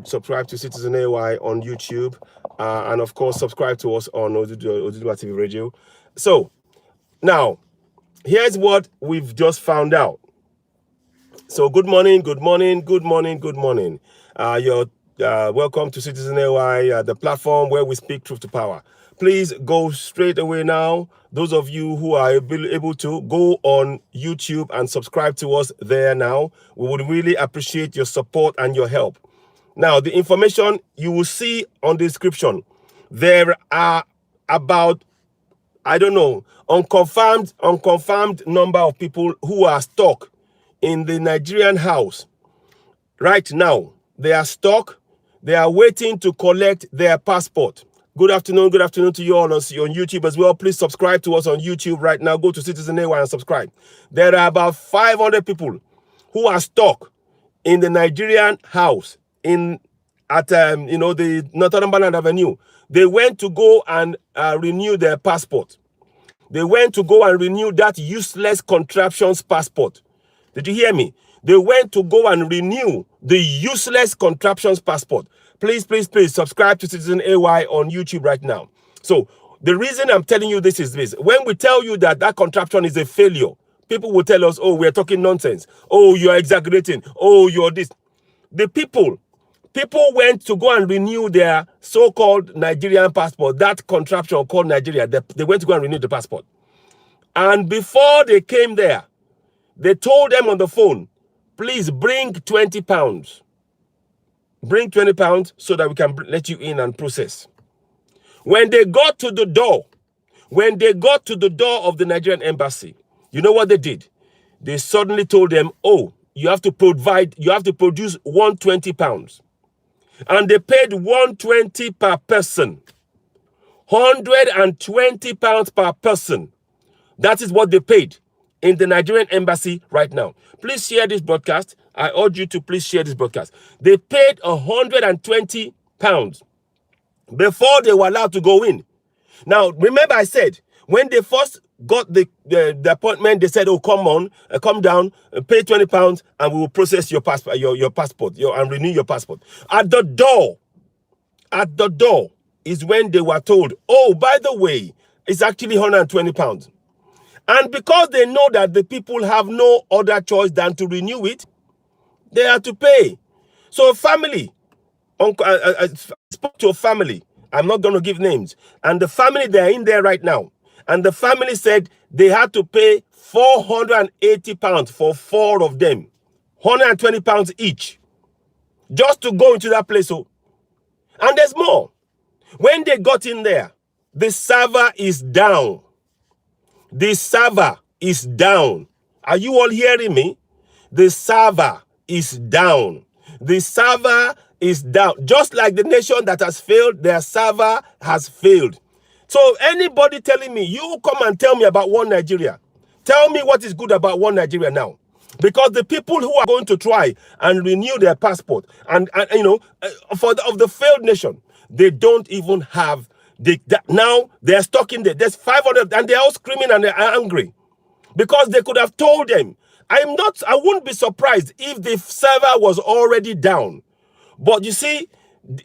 subscribe to Citizen AY on YouTube, and of course, subscribe to us on Oduduwa TV Radio. So, now, here's what we've just found out. So, good morning, good morning, good morning, good morning. You're welcome to Citizen AY, the platform where we speak truth to power. Please go straight away now. Those of you who are able to go on YouTube and subscribe to us there now. We would really appreciate your support and your help. Now, the information you will see on the description, there are about, I don't know, unconfirmed number of people who are stuck in the Nigerian house. Right now, they are stuck. They are waiting to collect their passport. Good afternoon to you all on YouTube as well. Please subscribe to us on YouTube right now. Go to Citizen AY and subscribe. There are about 500 people who are stuck in the Nigerian house at the Northumberland Avenue. They went to go and renew their passport. They went to go and renew that useless contraptions passport. Did you hear me? They went to go and renew the useless contraptions passport. Please subscribe to Citizen AY on YouTube right now. So the reason I'm telling you this is this. When we tell you that contraption is a failure, people will tell us, oh, we're talking nonsense. Oh, you're exaggerating. Oh, you're this. The people went to go and renew their so-called Nigerian passport, that contraption called Nigeria. They went to go and renew the passport. And before they came there, they told them on the phone, please bring 20 pounds. Bring 20 pounds so that we can let you in and process. When they got to the door, of the Nigerian embassy, you know what they did? They suddenly told them, oh, you have to produce 120 pounds. And they paid 120 per person. 120 pounds per person. That is what they paid in the Nigerian embassy right now. Please share this broadcast. I urge you to please share this broadcast. They paid 120 pounds before they were allowed to go in. Now, remember I said, when they first got the appointment, they said, oh, come down, pay 20 pounds, and we will process your passport, and renew your passport. At the door is when they were told, oh, by the way, it's actually 120 pounds. And because they know that the people have no other choice than to renew it, they have to pay. So family, I spoke to a family, I'm not going to give names, and the family, they're in there right now. And the family said they had to pay 480 pounds for 4 of them, 120 pounds each, just to go into that place. And there's more. When they got in there, the server is down. The server is down. Are you all hearing me? The server is down. The server is down. Just like the nation that has failed, their server has failed. So anybody telling me, you come and tell me about one Nigeria. Tell me what is good about one Nigeria now. Because the people who are going to try and renew their passport of the failed nation, they don't even have now they're stuck in there. There's 500 and they're all screaming and they're angry because they could have told them. I wouldn't be surprised if the server was already down. But you see,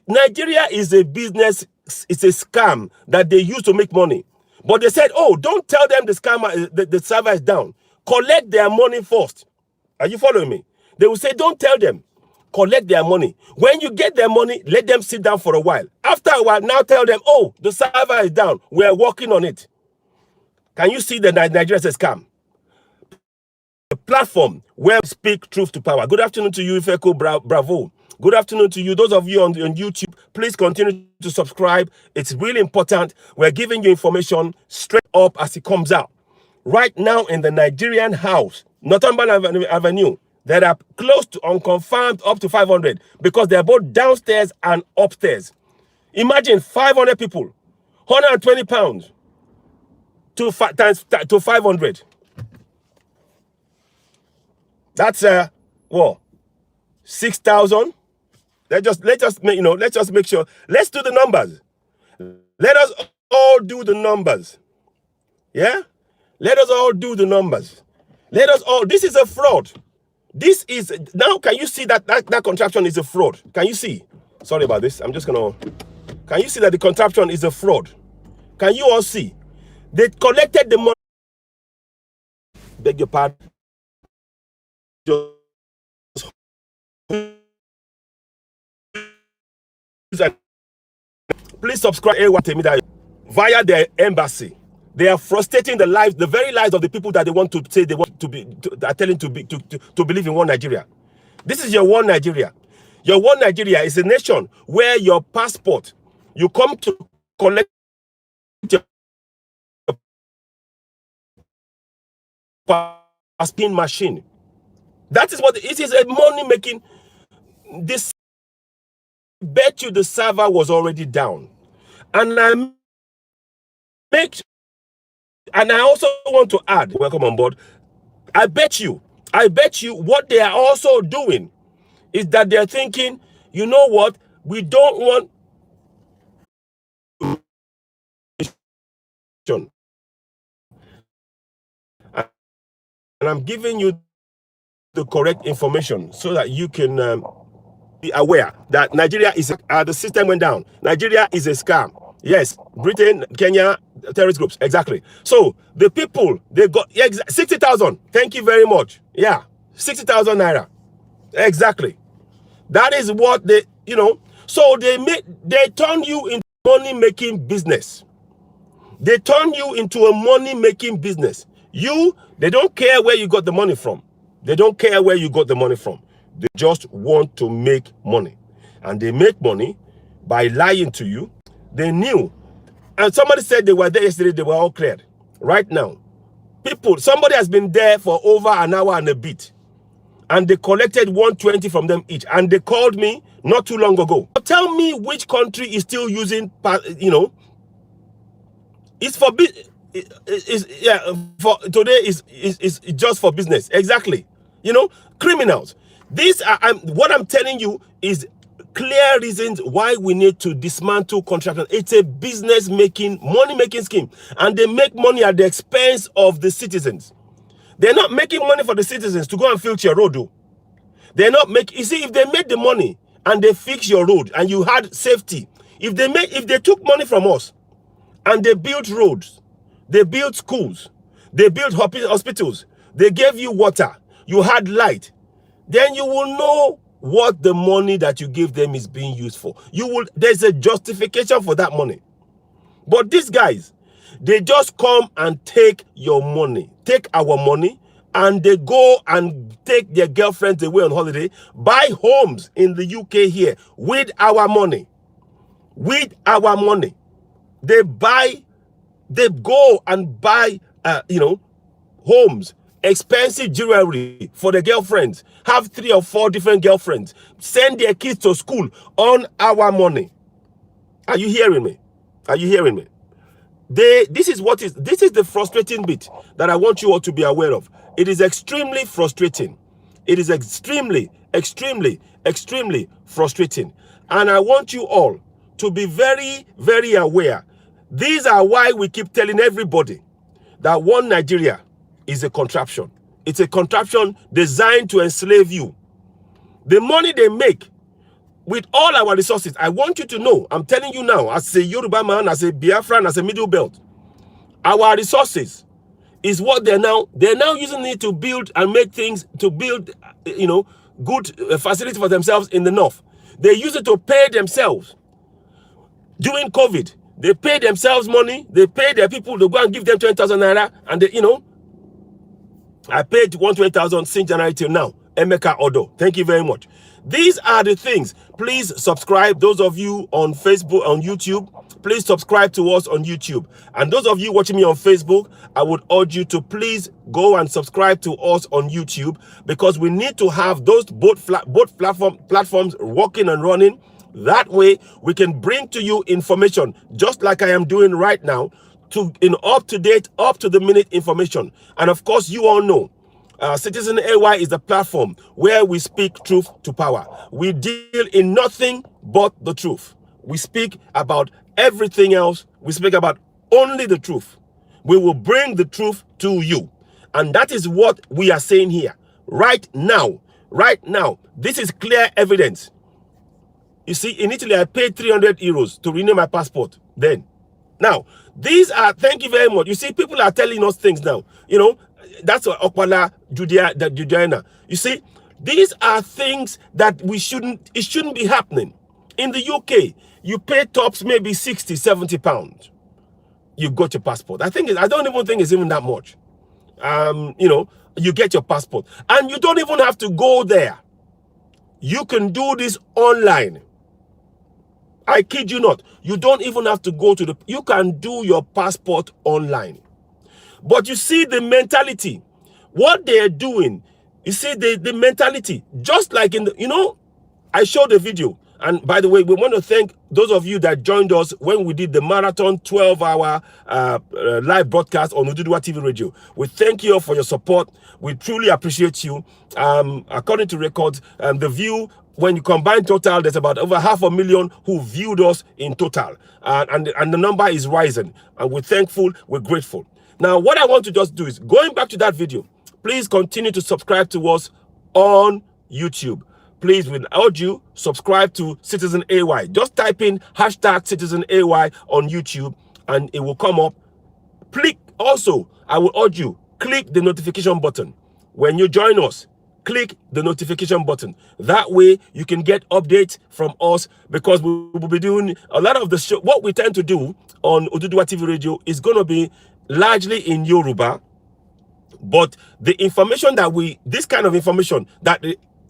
Nigeria is a business, it's a scam that they use to make money. But they said, oh, don't tell them the server is down. Collect their money first. Are you following me? They will say, don't tell them. Collect their money. When you get their money, let them sit down for a while. After a while, now tell them, oh, the server is down. We are working on it. Can you see that Nigeria is a scam? The platform where we speak truth to power. Good afternoon to you, Ifeko Bravo. Good afternoon to you. Those of you on YouTube, please continue to subscribe. It's really important. We're giving you information straight up as it comes out. Right now in the Nigerian house, Northumberland Avenue, there are close to unconfirmed up to 500 because they're both downstairs and upstairs. Imagine 500 people, 120 pounds to 500. That's 6,000. Let's just make sure. Let's do the numbers. Let us all do the numbers. Yeah? Let us all do the numbers. This is a fraud. This is, now can you see that contraction is a fraud? Can you see? Sorry about this. I'm just gonna. Can you see that the contraption is a fraud? Can you all see? They collected the money. Beg your pardon. Please subscribe via their embassy. They are frustrating the lives, the very lives of the people that they want to say they want to be, are telling to believe in one Nigeria. This is your one Nigeria. Your one Nigeria is a nation where your passport, you come to collect your passport machine. That is what it is, a money making. This bet you the server was already down. And I also want to add, welcome on board. I bet you what they are also doing is that they're thinking, you know what, we don't want and I'm giving you the correct information so that you can be aware that Nigeria is the system went down. Nigeria is a scam. Yes, Britain, Kenya, terrorist groups, exactly. So the people, they got 60,000. Thank you very much. Yeah, 60,000 naira. Exactly. That is what they, so they turn you into money-making business. They turn you into a money-making business. They don't care where you got the money from. They don't care where you got the money from. They just want to make money. And they make money by lying to you. They knew. And somebody said they were there yesterday, they were all cleared. Right now, somebody has been there for over an hour and a bit. And they collected 120 from them each. And they called me not too long ago. Tell me which country is still using, it's for for today is just for business. Exactly. Criminals. These are what I'm telling you is clear reasons why we need to dismantle contraction. It's a business making, money making scheme, and they make money at the expense of the citizens. They're not making money for the citizens to go and fix your road. They're not making. You see, if they made the money and they fix your road and you had safety, if they took money from us and they built roads, they built schools, they built hospitals, they gave you water, you had light, then you will know what the money that you give them is being used for. There's a justification for that money. But these guys, they just come and take your money, take our money, and they go and take their girlfriends away on holiday, buy homes in the UK here with our money. With our money. They go and buy, homes, expensive jewelry for the girlfriends, have 3 or 4 different girlfriends, send their kids to school on our money. Are you hearing me? Are you hearing me? This is the frustrating bit that I want you all to be aware of. It is extremely frustrating. It is extremely, extremely, extremely frustrating. And I want you all to be very, very aware. These are why we keep telling everybody that one Nigeria is a contraption. It's a contraption designed to enslave you. The money they make with all our resources, I want you to know, I'm telling you now, as a Yoruba man, as a Biafran, as a Middle Belt, our resources is what they're now using it to build and make things, to build, good facilities for themselves in the north. They use it to pay themselves. During COVID, they pay themselves money. They pay their people to go and give them 20,000 naira. And I paid 120,000 since January till now. Emeka Odo. Thank you very much. These are the things. Please subscribe. Those of you on Facebook, on YouTube, please subscribe to us on YouTube. And those of you watching me on Facebook, I would urge you to please go and subscribe to us on YouTube, because we need to have those both platforms working and running. That way, we can bring to you information, just like I am doing right now, in up-to-date, up-to-the-minute information. And of course, you all know, Citizen AY is the platform where we speak truth to power. We deal in nothing but the truth. We speak about everything else. We speak about only the truth. We will bring the truth to you. And that is what we are saying here. Right now. Right now. This is clear evidence. You see, in Italy, I paid 300 euros to renew my passport then. Now, these are, thank you very much. You see, people are telling us things now. You know, that's Okwala Judiana. You see, these are things that it shouldn't be happening. In the UK, you pay tops maybe 60, 70 pounds. You got your passport. I don't even think it's even that much. You know, you get your passport. And you don't even have to go there. You can do this online. I kid you not. You don't even have to go to you can do your passport online. But you see the mentality, what they're doing, you see the mentality, just like in the, you know, I showed a video. And by the way, we want to thank those of you that joined us when we did the marathon 12-hour live broadcast on Oduduwa TV radio. We thank you all for your support. We truly appreciate you. According to records, the view, when you combine total, there's about over 500,000 who viewed us in total. And the number is rising. And we're thankful, we're grateful. Now, what I want to just do is, going back to that video, please continue to subscribe to us on YouTube. Please, we urge you, subscribe to Citizen AY. Just type in hashtag Citizen AY on YouTube and it will come up. Click also, I will urge you, click the notification button. When you join us, click the notification button. That way you can get updates from us, because we will be doing a lot of the show. What we tend to do on Oduduwa TV radio is going to be largely in Yoruba, but the information that this kind of information that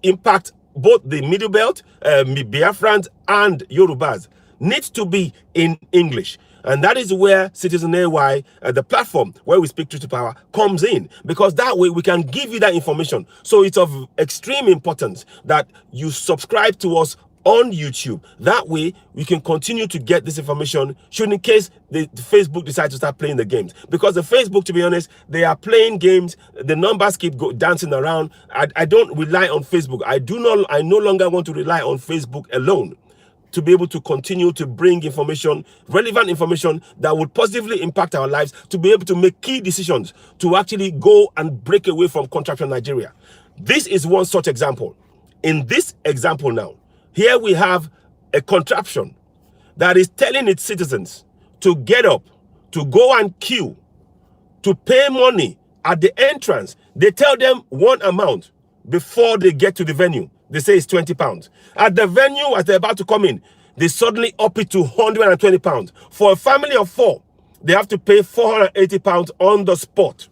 impact both the Middle Belt, Biafrans and Yorubas, needs to be in English. And that is where Citizen AY, the platform where we speak truth to power, comes in. Because that way we can give you that information. So it's of extreme importance that you subscribe to us on YouTube. That way we can continue to get this information, should in case the Facebook decides to start playing the games. Because the Facebook, to be honest, they are playing games. The numbers keep dancing around. I don't rely on Facebook. I no longer want to rely on Facebook alone to be able to continue to bring information, relevant information that would positively impact our lives, to be able to make key decisions, to actually go and break away from contraption Nigeria. This is one such example. In this example now, here we have a contraption that is telling its citizens to get up, to go and queue, to pay money at the entrance. They tell them one amount before they get to the venue. They say it's 20 pounds. At the venue, as they're about to come in, they suddenly up it to 120 pounds. For a family of 4, they have to pay 480 pounds on the spot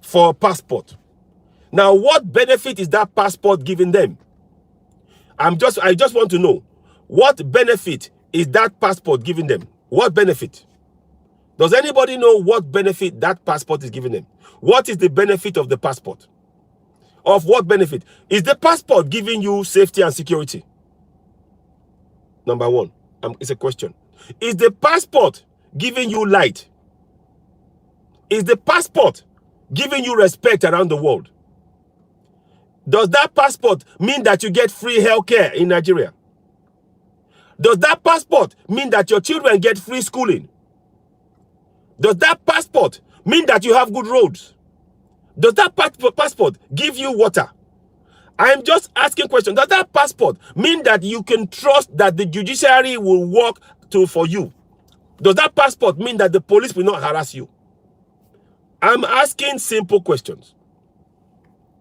for a passport. Now, what benefit is that passport giving them? I just want to know, what benefit is that passport giving them? What benefit? Does anybody know what benefit that passport is giving them? What is the benefit of the passport? Of what benefit? Is the passport giving you safety and security? Number one, it's a question. Is the passport giving you light? Is the passport giving you respect around the world? Does that passport mean that you get free healthcare in Nigeria? Does that passport mean that your children get free schooling? Does that passport mean that you have good roads? Does that passport give you water? I'm just asking questions. Does that passport mean that you can trust that the judiciary will work for you? Does that passport mean that the police will not harass you? I'm asking simple questions.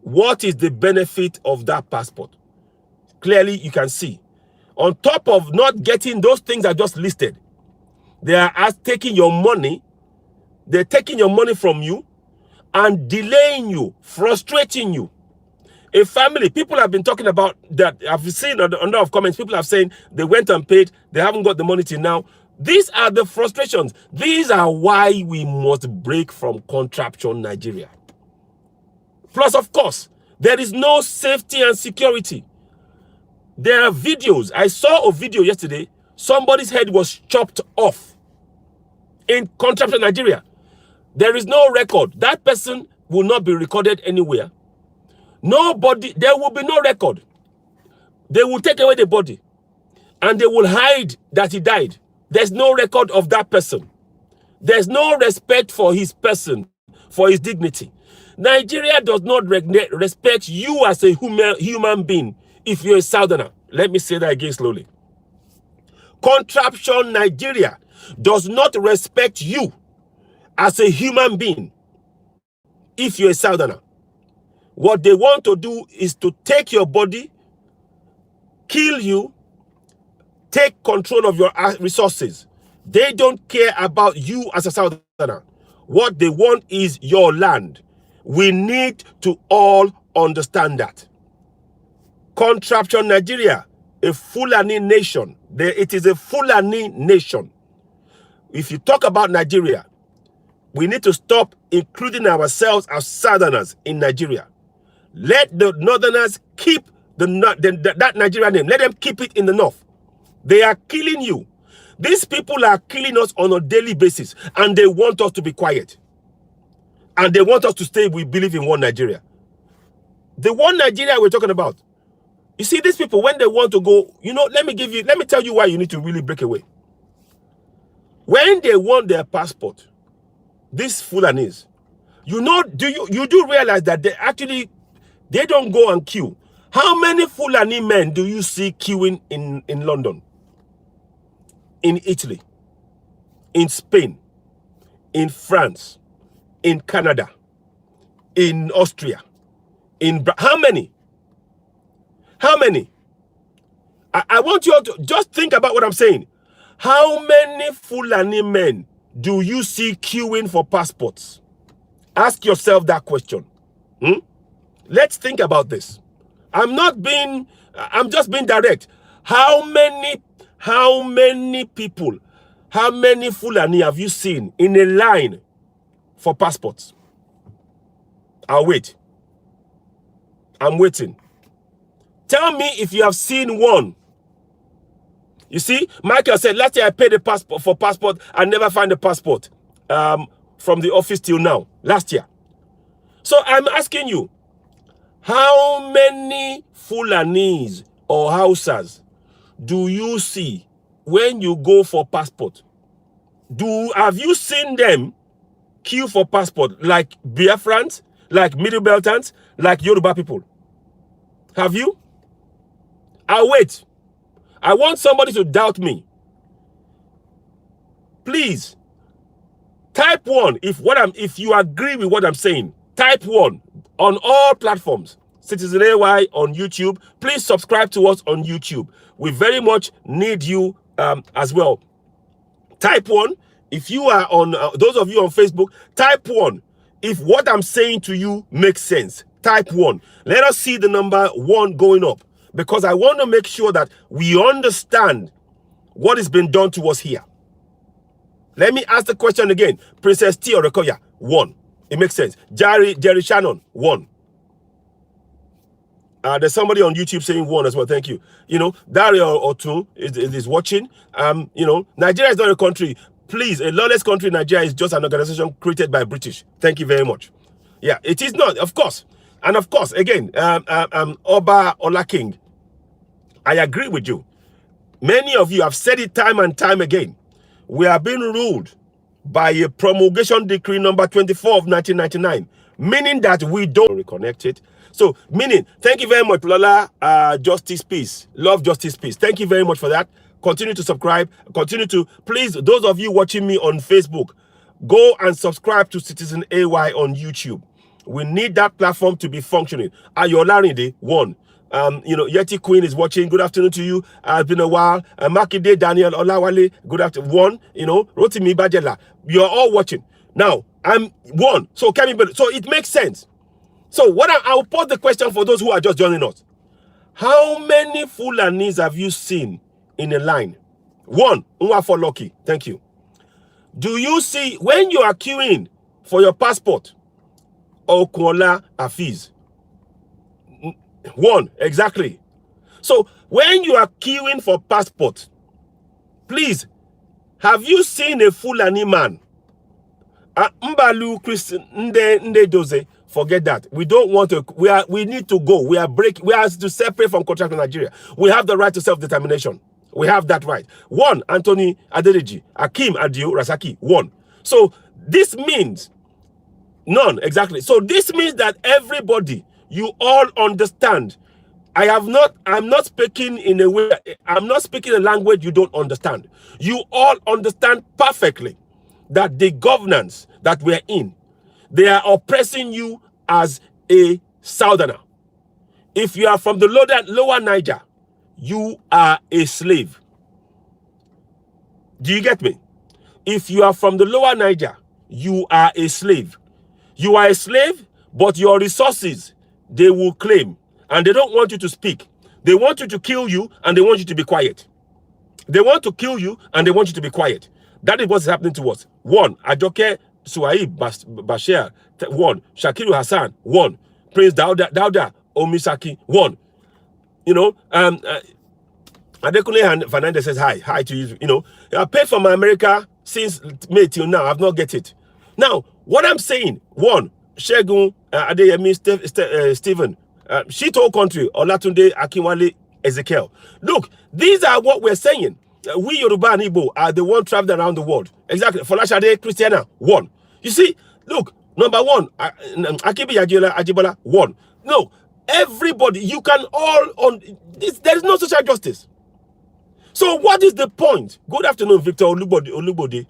What is the benefit of that passport? Clearly, you can see. On top of not getting those things I just listed, they are taking your money. They're taking your money from you and delaying you, frustrating you. A family, people have been talking about that. I've seen a number of comments. People have saying they went and paid. They haven't got the money till now. These are the frustrations. These are why we must break from contraption Nigeria. Plus, of course, there is no safety and security. There are videos. I saw a video yesterday. Somebody's head was chopped off in contraption Nigeria. There is no record. That person will not be recorded anywhere. Nobody, there will be no record. They will take away the body and they will hide that he died. There's no record of that person. There's no respect for his person, for his dignity. Nigeria does not respect you as a human being if you're a southerner. Let me say that again slowly. Contraption Nigeria does not respect you as a human being if you're a southerner. What they want to do is to take your body, kill you, take control of your resources. They don't care about you as a southerner. What they want is your land. We need to all understand that. Contraption Nigeria, a Fulani nation. It is a Fulani nation. If you talk about Nigeria, we need to stop including ourselves as southerners in Nigeria. Let the northerners keep that Nigeria name. Let them keep it in the north. They are killing you. These people are killing us on a daily basis, and they want us to be quiet. And they want us to stay, we believe in one Nigeria. The one Nigeria we're talking about. You see, these people, when they want to go, let me tell you why you need to really break away. When they want their passport, these Fulanis, you do realize that they don't go and queue. How many Fulani men do you see queuing in London, in Italy, in Spain, in France, in Canada, in Austria, how many? How many? I want you all to just think about what I'm saying. How many Fulani men do you see queuing for passports? Ask yourself that question. Let's think about this. I'm just being direct. How many people, how many Fulani have you seen in a line for passports? I'll wait. I'm waiting. Tell me if you have seen one. You see, Michael said, last year I paid for passport and never find the passport from the office till now, last year. So I'm asking you, how many Fulanis or Hausas do you see when you go for passport? Have you seen them queue for passport like Biafrans, like Middle Beltans, like Yoruba people? Have you? I'll wait. I want somebody to doubt me. Please, type 1 if you agree with what I'm saying. Type 1 on all platforms. Citizen AY on YouTube. Please subscribe to us on YouTube. We very much need you as well. Type 1 if you are on, those of you on Facebook, type 1 if what I'm saying to you makes sense. Type 1. Let us see the number 1 going up, because I want to make sure that we understand what has been done to us here. Let me ask the question again. Princess T. Orekoya, 1. It makes sense. Jerry Shannon, 1. There's somebody on YouTube saying 1 as well. Thank you. Dario Otu is watching. Nigeria is not a country. Please, a lawless country, Nigeria is just an organization created by British. Thank you very much. Yeah, it is not, of course. And of course, again, Oba Olaking, I agree with you. Many of you have said it time and time again. We are being ruled by a promulgation decree number 24 of 1999, meaning that we don't reconnect it. So, meaning, thank you very much, Lola, Justice Peace, Love Justice Peace. Thank you very much for that. Continue to subscribe. Continue to, please, those of you watching me on Facebook, go and subscribe to Citizen AY on YouTube. We need that platform to be functioning. Ayolarinde, 1. Yeti Queen is watching. Good afternoon to you. It's been a while. Makide Daniel Olawale, good afternoon. 1. Rotimi Bajela. You're all watching. Now, I'm 1. So it makes sense. So I'll pose the question for those who are just joining us. How many Fulanis have you seen in a line? 1. For Lucky. Thank you. Do you see when you are queuing for your passport? Okola Afiz. 1, exactly. So when you are queuing for passport, please, have you seen a Fulani man? Mbalu Christian Nde Doze. Forget that. We don't want to. We need to go. We are to separate from contract in Nigeria. We have the right to self-determination. We have that right. 1, Anthony Adedeji, Akim Adio Rasaki. 1. So this means none, exactly. So this means that everybody, you all understand I'm not speaking in a way, I'm not speaking a language you don't understand. You all understand perfectly that the governance that we're in, they are oppressing you as a southerner. If you are from the lower Niger, you are a slave. Do you get me? If you are from the lower Niger, you are a slave. You are a slave, but your resources, they will claim. And they don't want you to speak. They want you to kill you, and they want you to be quiet. They want to kill you, and they want you to be quiet. That is what's happening to us. 1, Ajoke Suhaib Bashir. 1, Shakiru Hassan. 1, Prince Dauda Omisaki. 1. You know, Adekunle and Fernandez says hi to you. You know, I paid for my America since May till now. I've not get it. Now, what I'm saying, 1, Shegun Adeyemi Stephen, she told country, Olatunde Akinwale Ezekiel. Look, these are what we're saying. We Yoruba and Igbo are the one traveling around the world. Exactly. Folashade Christiana, 1. You see, look, number 1, Akibi Ajibola, 1. No, everybody, you can all on this. There is no social justice. So what is the point? Good afternoon, Victor Olubode,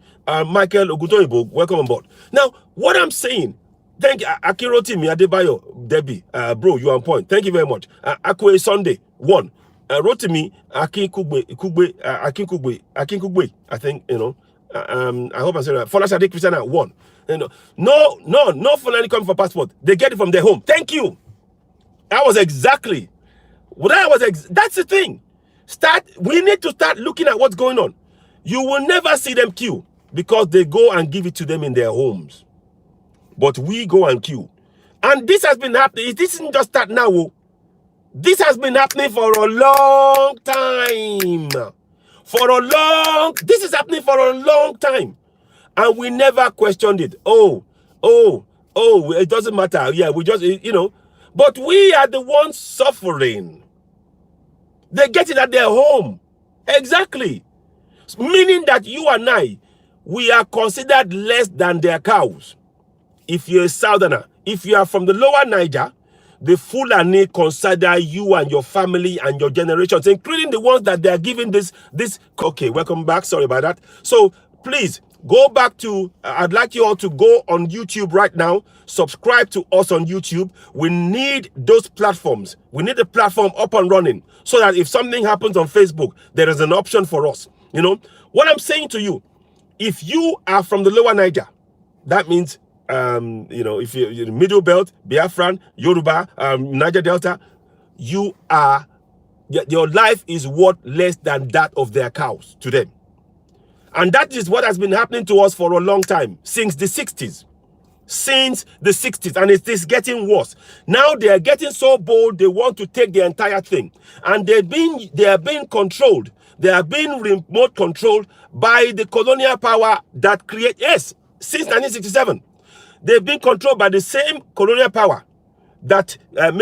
Michael Ogutoyibo, welcome on board. Now, what I'm saying, thank you, Akirotimi Adebayo, Debbie, bro, you are on point. Thank you very much. Akwe Sunday, 1. Rotimi Akinkugbe, I think, you know, I hope I said that. Folashade Christiana, 1. You know, no Fulani coming for passport. They get it from their home. Thank you. That was exactly that's the thing. We need to start looking at what's going on. You will never see them queue because they go and give it to them in their homes. But we go and queue. And this has been happening. This isn't just that now. This has been happening for a long time. This is happening for a long time. And we never questioned it. Oh, it doesn't matter. Yeah, we just, you know. But we are the ones suffering. They get it at their home. Exactly. Meaning that you and I, we are considered less than their cows. If you're a southerner, if you are from the lower Niger, the Fulani consider you and your family and your generations, including the ones that they are giving this. Okay, welcome back. Sorry about that. So please go back to, I'd like you all to go on YouTube right now. Subscribe to us on YouTube. We need those platforms. We need the platform up and running so that if something happens on Facebook, there is an option for us. You know, what I'm saying to you, if you are from the lower Niger, that means, you know, if you're middle belt, Biafran, Yoruba, Niger Delta, your life is worth less than that of their cows to them. And that is what has been happening to us for a long time, since the 60s. And it is getting worse. Now they are getting so bold, they want to take the entire thing. And they are being controlled. They are being remote controlled by the colonial power that create, yes, since 1967. They've been controlled by the same colonial power that God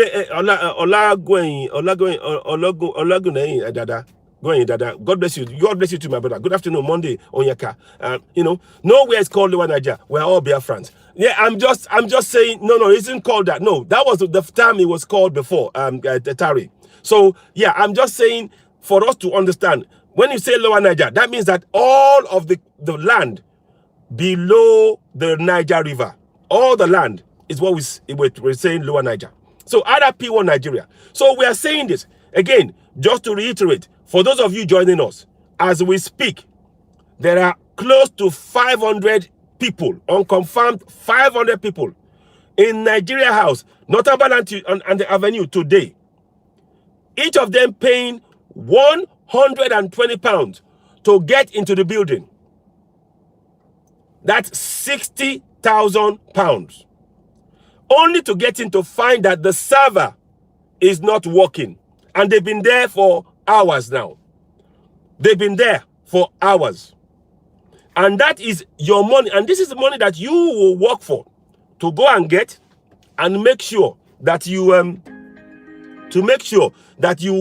bless you. God bless you too, my brother. Good afternoon, Monday, Onyeka. You know, nowhere is called Lower Niger. We're all Biafrans. Yeah, I'm just saying, no, it isn't called that. No, that was the time it was called before, Tari. So, yeah, I'm just saying, for us to understand, when you say Lower Niger, that means that all of the land below the Niger River, all the land is what we're saying Lower Niger. So, other P1 Nigeria. So, we are saying this, again, just to reiterate, for those of you joining us, as we speak, there are close to 500 people, unconfirmed 500 people in Nigeria House, Northern and the Avenue today. Each of them paying £120 to get into the building. That's £60,000. Only to get in to find that the server is not working. And they've been there for hours now. They've been there for hours. And that is your money. And this is the money that you will work for to go and get and make sure that you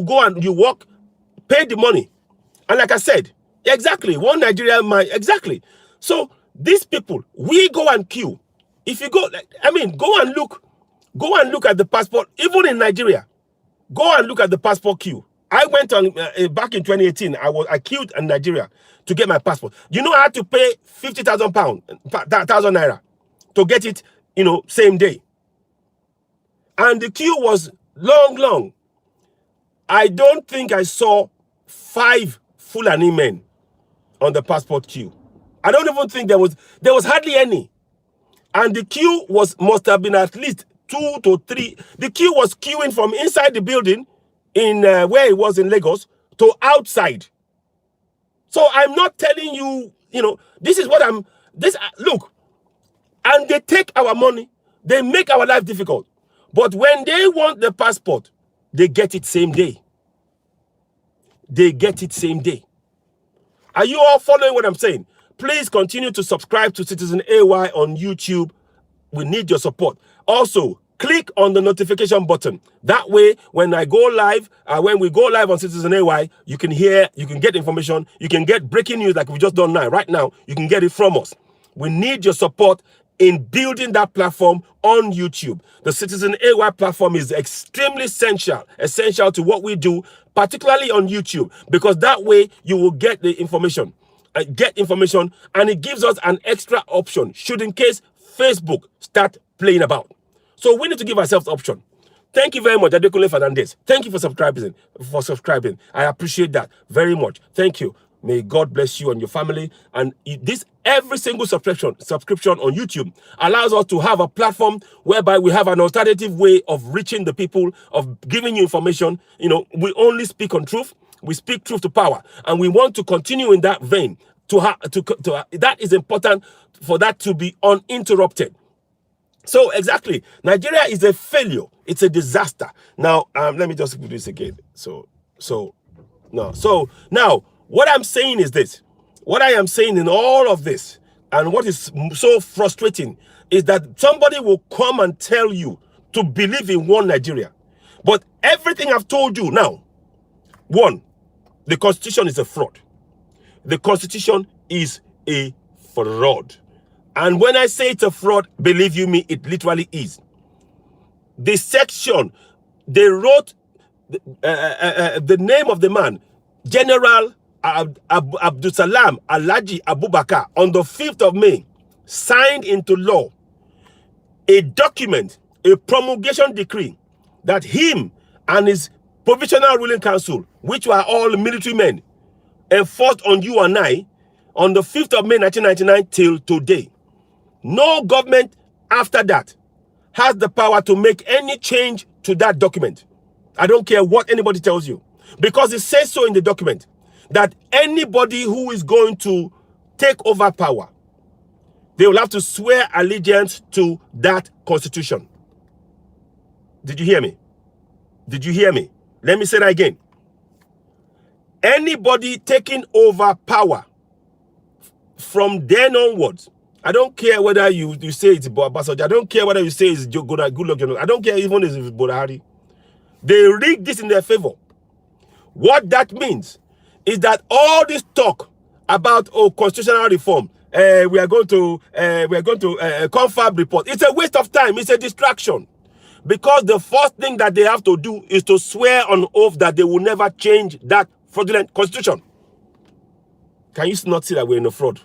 go and you work, pay the money. And like I said, exactly, one Nigerian man, exactly. So these people, we go and queue. If you go, go and look at the passport, even in Nigeria. Go and look at the passport queue. I went on back in 2018. I queued in Nigeria to get my passport. You know, I had to pay 50,000 pounds, 1,000 naira, to get it, you know, same day. And the queue was long. I don't think I saw 5 Fulani men on the passport queue. I don't even think there was hardly any. And the queue must have been at least 2 to 3. The queue was queuing from inside the building in where it was in Lagos to outside. So I'm not telling you, you know, this is what look, and they take our money, they make our life difficult. But when they want the passport, they get it same day. They get it same day. Are you all following what I'm saying? Please continue to subscribe to Citizen AY on YouTube. We need your support. Also, click on the notification button. That way, when I go live, when we go live on Citizen AY, you can hear, you can get information, you can get breaking news like we've just done now. Right now, you can get it from us. We need your support in building that platform on YouTube. The Citizen AY platform is extremely essential to what we do, particularly on YouTube, because that way you will get the information. And it gives us an extra option should in case Facebook start playing about. So we need to give ourselves option. Thank you very much, Adekunle Fernandez. Thank you for subscribing. I appreciate that very much. Thank you. May God bless you and your family. And every single subscription on YouTube allows us to have a platform whereby we have an alternative way of reaching the people, of giving you information. You know, we only speak on truth. We speak truth to power, and we want to continue in that vein. That is important for that to be uninterrupted. So exactly, Nigeria is a failure. It's a disaster. Now, let me just do this again. So now, what I'm saying is this. What I am saying in all of this, and what is so frustrating, is that somebody will come and tell you to believe in one Nigeria. But everything I've told you now, one, the Constitution is a fraud. The Constitution is a fraud. And when I say it's a fraud, believe you me, it literally is. The section, they wrote the name of the man, General Abdusalam Alhaji Abubakar, on the 5th of May, signed into law a document, a promulgation decree, that him and his Provisional Ruling Council, which were all military men, enforced on you and I on the 5th of May 1999 till today. No government after that has the power to make any change to that document. I don't care what anybody tells you, because it says so in the document that anybody who is going to take over power, they will have to swear allegiance to that constitution. Did you hear me? Did you hear me? Let me say that again. Anybody taking over power from then onwards, I don't care whether you say it's Obasanjo, I don't care whether you say it's Goodluck, I don't care even if it's Buhari. They rigged this in their favor. What that means is that all this talk about constitutional reform, we are going to confab report, it's a waste of time, it's a distraction. Because the first thing that they have to do is to swear on oath that they will never change that fraudulent constitution. Can you not see that we're in a fraud?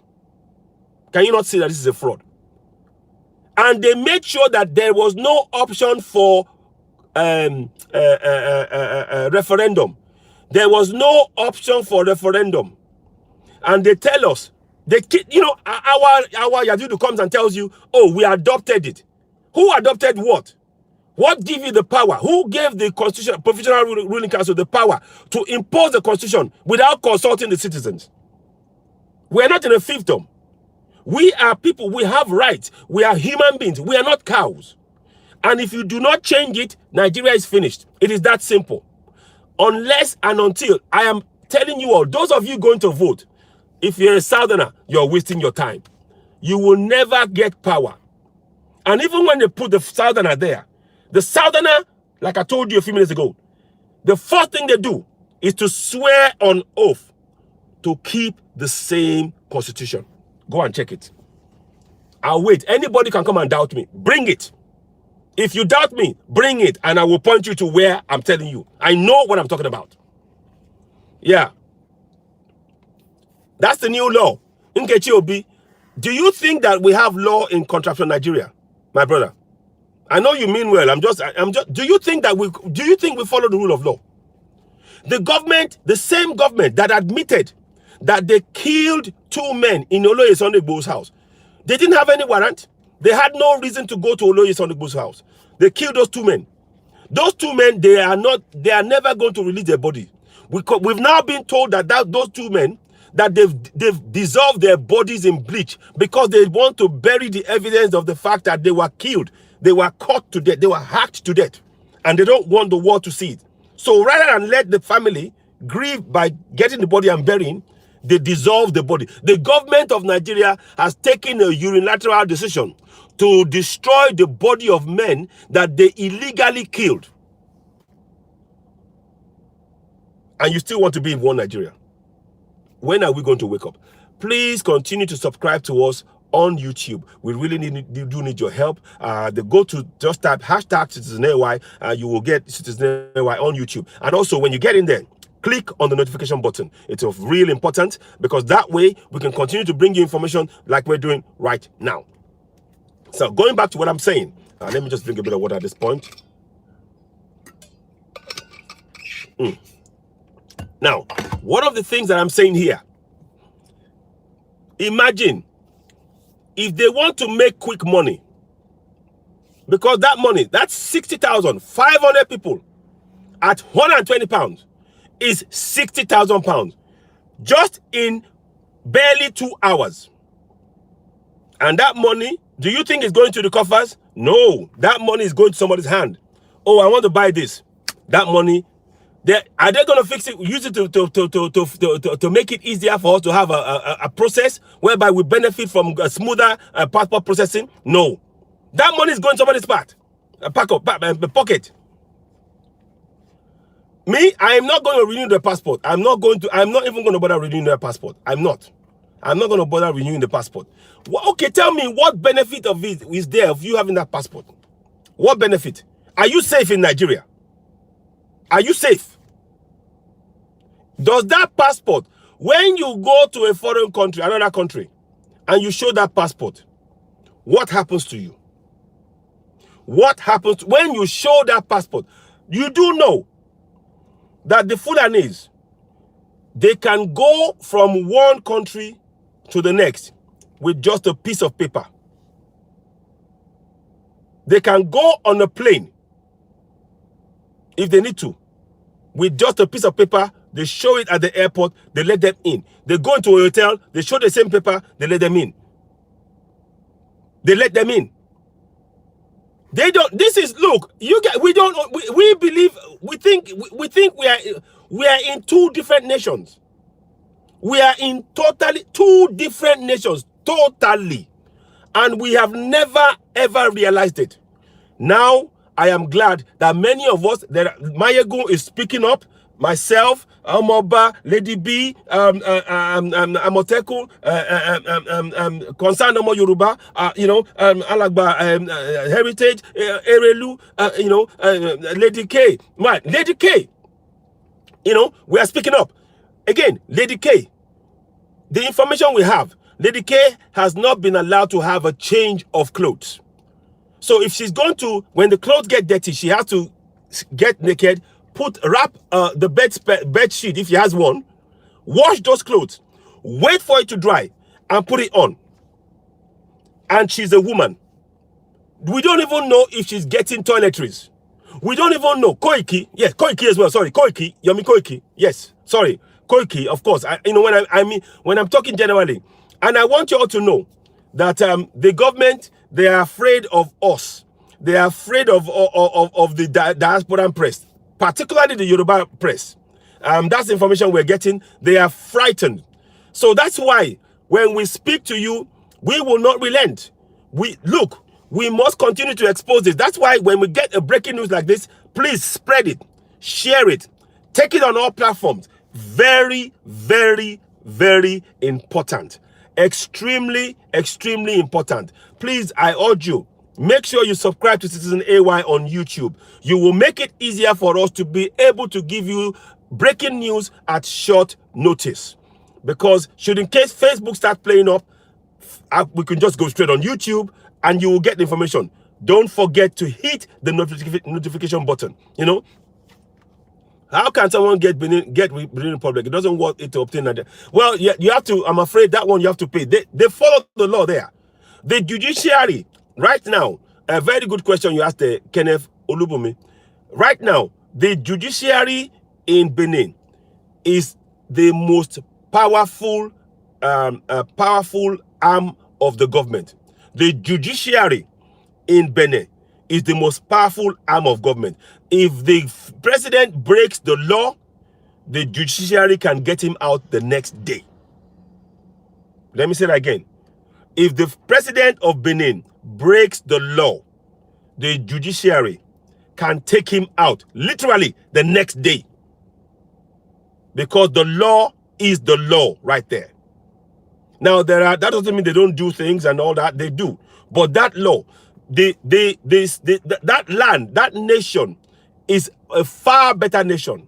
Can you not see that this is a fraud? And they made sure that there was no option for referendum. There was no option for referendum. And they tell us, our Yadudu comes and tells you, oh, we adopted it. Who adopted what? What gave you the power? Who gave the Constitution, Provisional Ruling Council the power to impose the Constitution without consulting the citizens? We're not in a fiefdom. We are people. We have rights. We are human beings. We are not cows. And if you do not change it, Nigeria is finished. It is that simple. Unless and until, I am telling you all, those of you going to vote, if you're a Southerner, you're wasting your time. You will never get power. And even when they put the Southerner there, the Southerner, like I told you a few minutes ago, the first thing they do is to swear on oath to keep the same constitution. Go and check it. I'll wait. Anybody can come and doubt me. Bring it. If you doubt me, bring it and I will point you to where I'm telling you. I know what I'm talking about. Yeah. That's the new law. Nkechi Obi, do you think that we have law in contractual Nigeria, my brother? I know you mean well. I'm just. Do you think we follow the rule of law? The government, the same government that admitted that they killed 2 men in Oloye Sunday Igboho's house, they didn't have any warrant. They had no reason to go to Oloye Sunday Igboho's house. They killed those 2 men. Those 2 men, they are never going to release their body. We've now been told that those 2 men, that they've dissolved their bodies in bleach because they want to bury the evidence of the fact that they were killed. They were cut to death. They were hacked to death. And they don't want the world to see it. So rather than let the family grieve by getting the body and burying, they dissolve the body. The government of Nigeria has taken a unilateral decision to destroy the body of men that they illegally killed. And you still want to be in one Nigeria. When are we going to wake up? Please continue to subscribe to us on YouTube. We really do need your help. Go to just type hashtag CitizenAY. You will get CitizenAY on YouTube. And also, when you get in there, click on the notification button. It's of real important because that way we can continue to bring you information like we're doing right now. So going back to what I'm saying, let me just drink a bit of water at this point. Now, one of the things that I'm saying here, imagine if they want to make quick money, because that money, that's 60,500 people at £120 is 60,000 pounds just in barely 2 hours. And that money, do you think it's going to the coffers? No, that money is going to somebody's hand. Oh, I want to buy this. That money, are they going to fix it, use it to make it easier for us to have a process whereby we benefit from a smoother passport processing? No. That money is going to somebody's pocket. Me, I am not going to renew the passport. I'm not even going to bother renewing the passport. I'm not going to bother renewing the passport. Well, okay, tell me what benefit of it is there of you having that passport? What benefit? Are you safe in Nigeria? Are you safe? Does that passport, when you go to a foreign country, another country, and you show that passport, what happens to you? What happens when you show that passport? You do know that the Fulanese, they can go from one country to the next with just a piece of paper. They can go on a plane if they need to with just a piece of paper. They show it at the airport, they let them in. They go into a hotel, they show the same paper, they let them in. They let them in. They don't, this is, look, we believe, we think we are in 2 different nations. We are in totally 2 different nations, totally. And we have never, ever realized it. Now, I am glad that many of us, that Mayego is speaking up, myself, Amoba, Lady B, Amoteku, Concern Omo Yoruba, Alagba, Heritage, Erelu, Lady K. Right, Lady K. We are speaking up. Again, Lady K. The information we have, Lady K has not been allowed to have a change of clothes. So if she's going to, when the clothes get dirty, she has to get naked, wrap the bed sheet if she has one, wash those clothes, wait for it to dry, and put it on. And she's a woman. We don't even know if she's getting toiletries. We don't even know. Koiki, yes, Koiki as well. Sorry, Koiki, Yomi Koiki. Yes, sorry, Koiki. Of course, when I'm talking generally, and I want you all to know that the government, they are afraid of us. They are afraid of the diaspora press, particularly the Yoruba press. That's the information we're getting. They are frightened. So that's why when we speak to you, we will not relent. We must continue to expose this. That's why when we get a breaking news like this, please spread it, share it, take it on all platforms. Very, very, very important. Extremely, extremely important. Please, I urge you, Make sure you subscribe to Citizen AY on YouTube. You will make it easier for us to be able to give you breaking news at short notice. Because should in case Facebook start playing up, we can just go straight on YouTube and you will get the information. Don't forget to hit the notification button. You know, how can someone get Benin Republic? It doesn't want it to obtain that. Well, you have to. I'm afraid that one you have to pay. They follow the law there. The judiciary right now. A very good question you asked, Kenneth Olubumi. Right now, the judiciary in Benin is the most powerful, powerful arm of the government. The judiciary in Benin is the most powerful arm of government. If the president breaks the law, the judiciary can get him out the next day. Let me say that again. If the president of Benin breaks the law, the judiciary can take him out literally the next day. Because the law is the law right there. Now, that doesn't mean they don't do things and all that. They do. But that law, that land, that nation is a far better nation.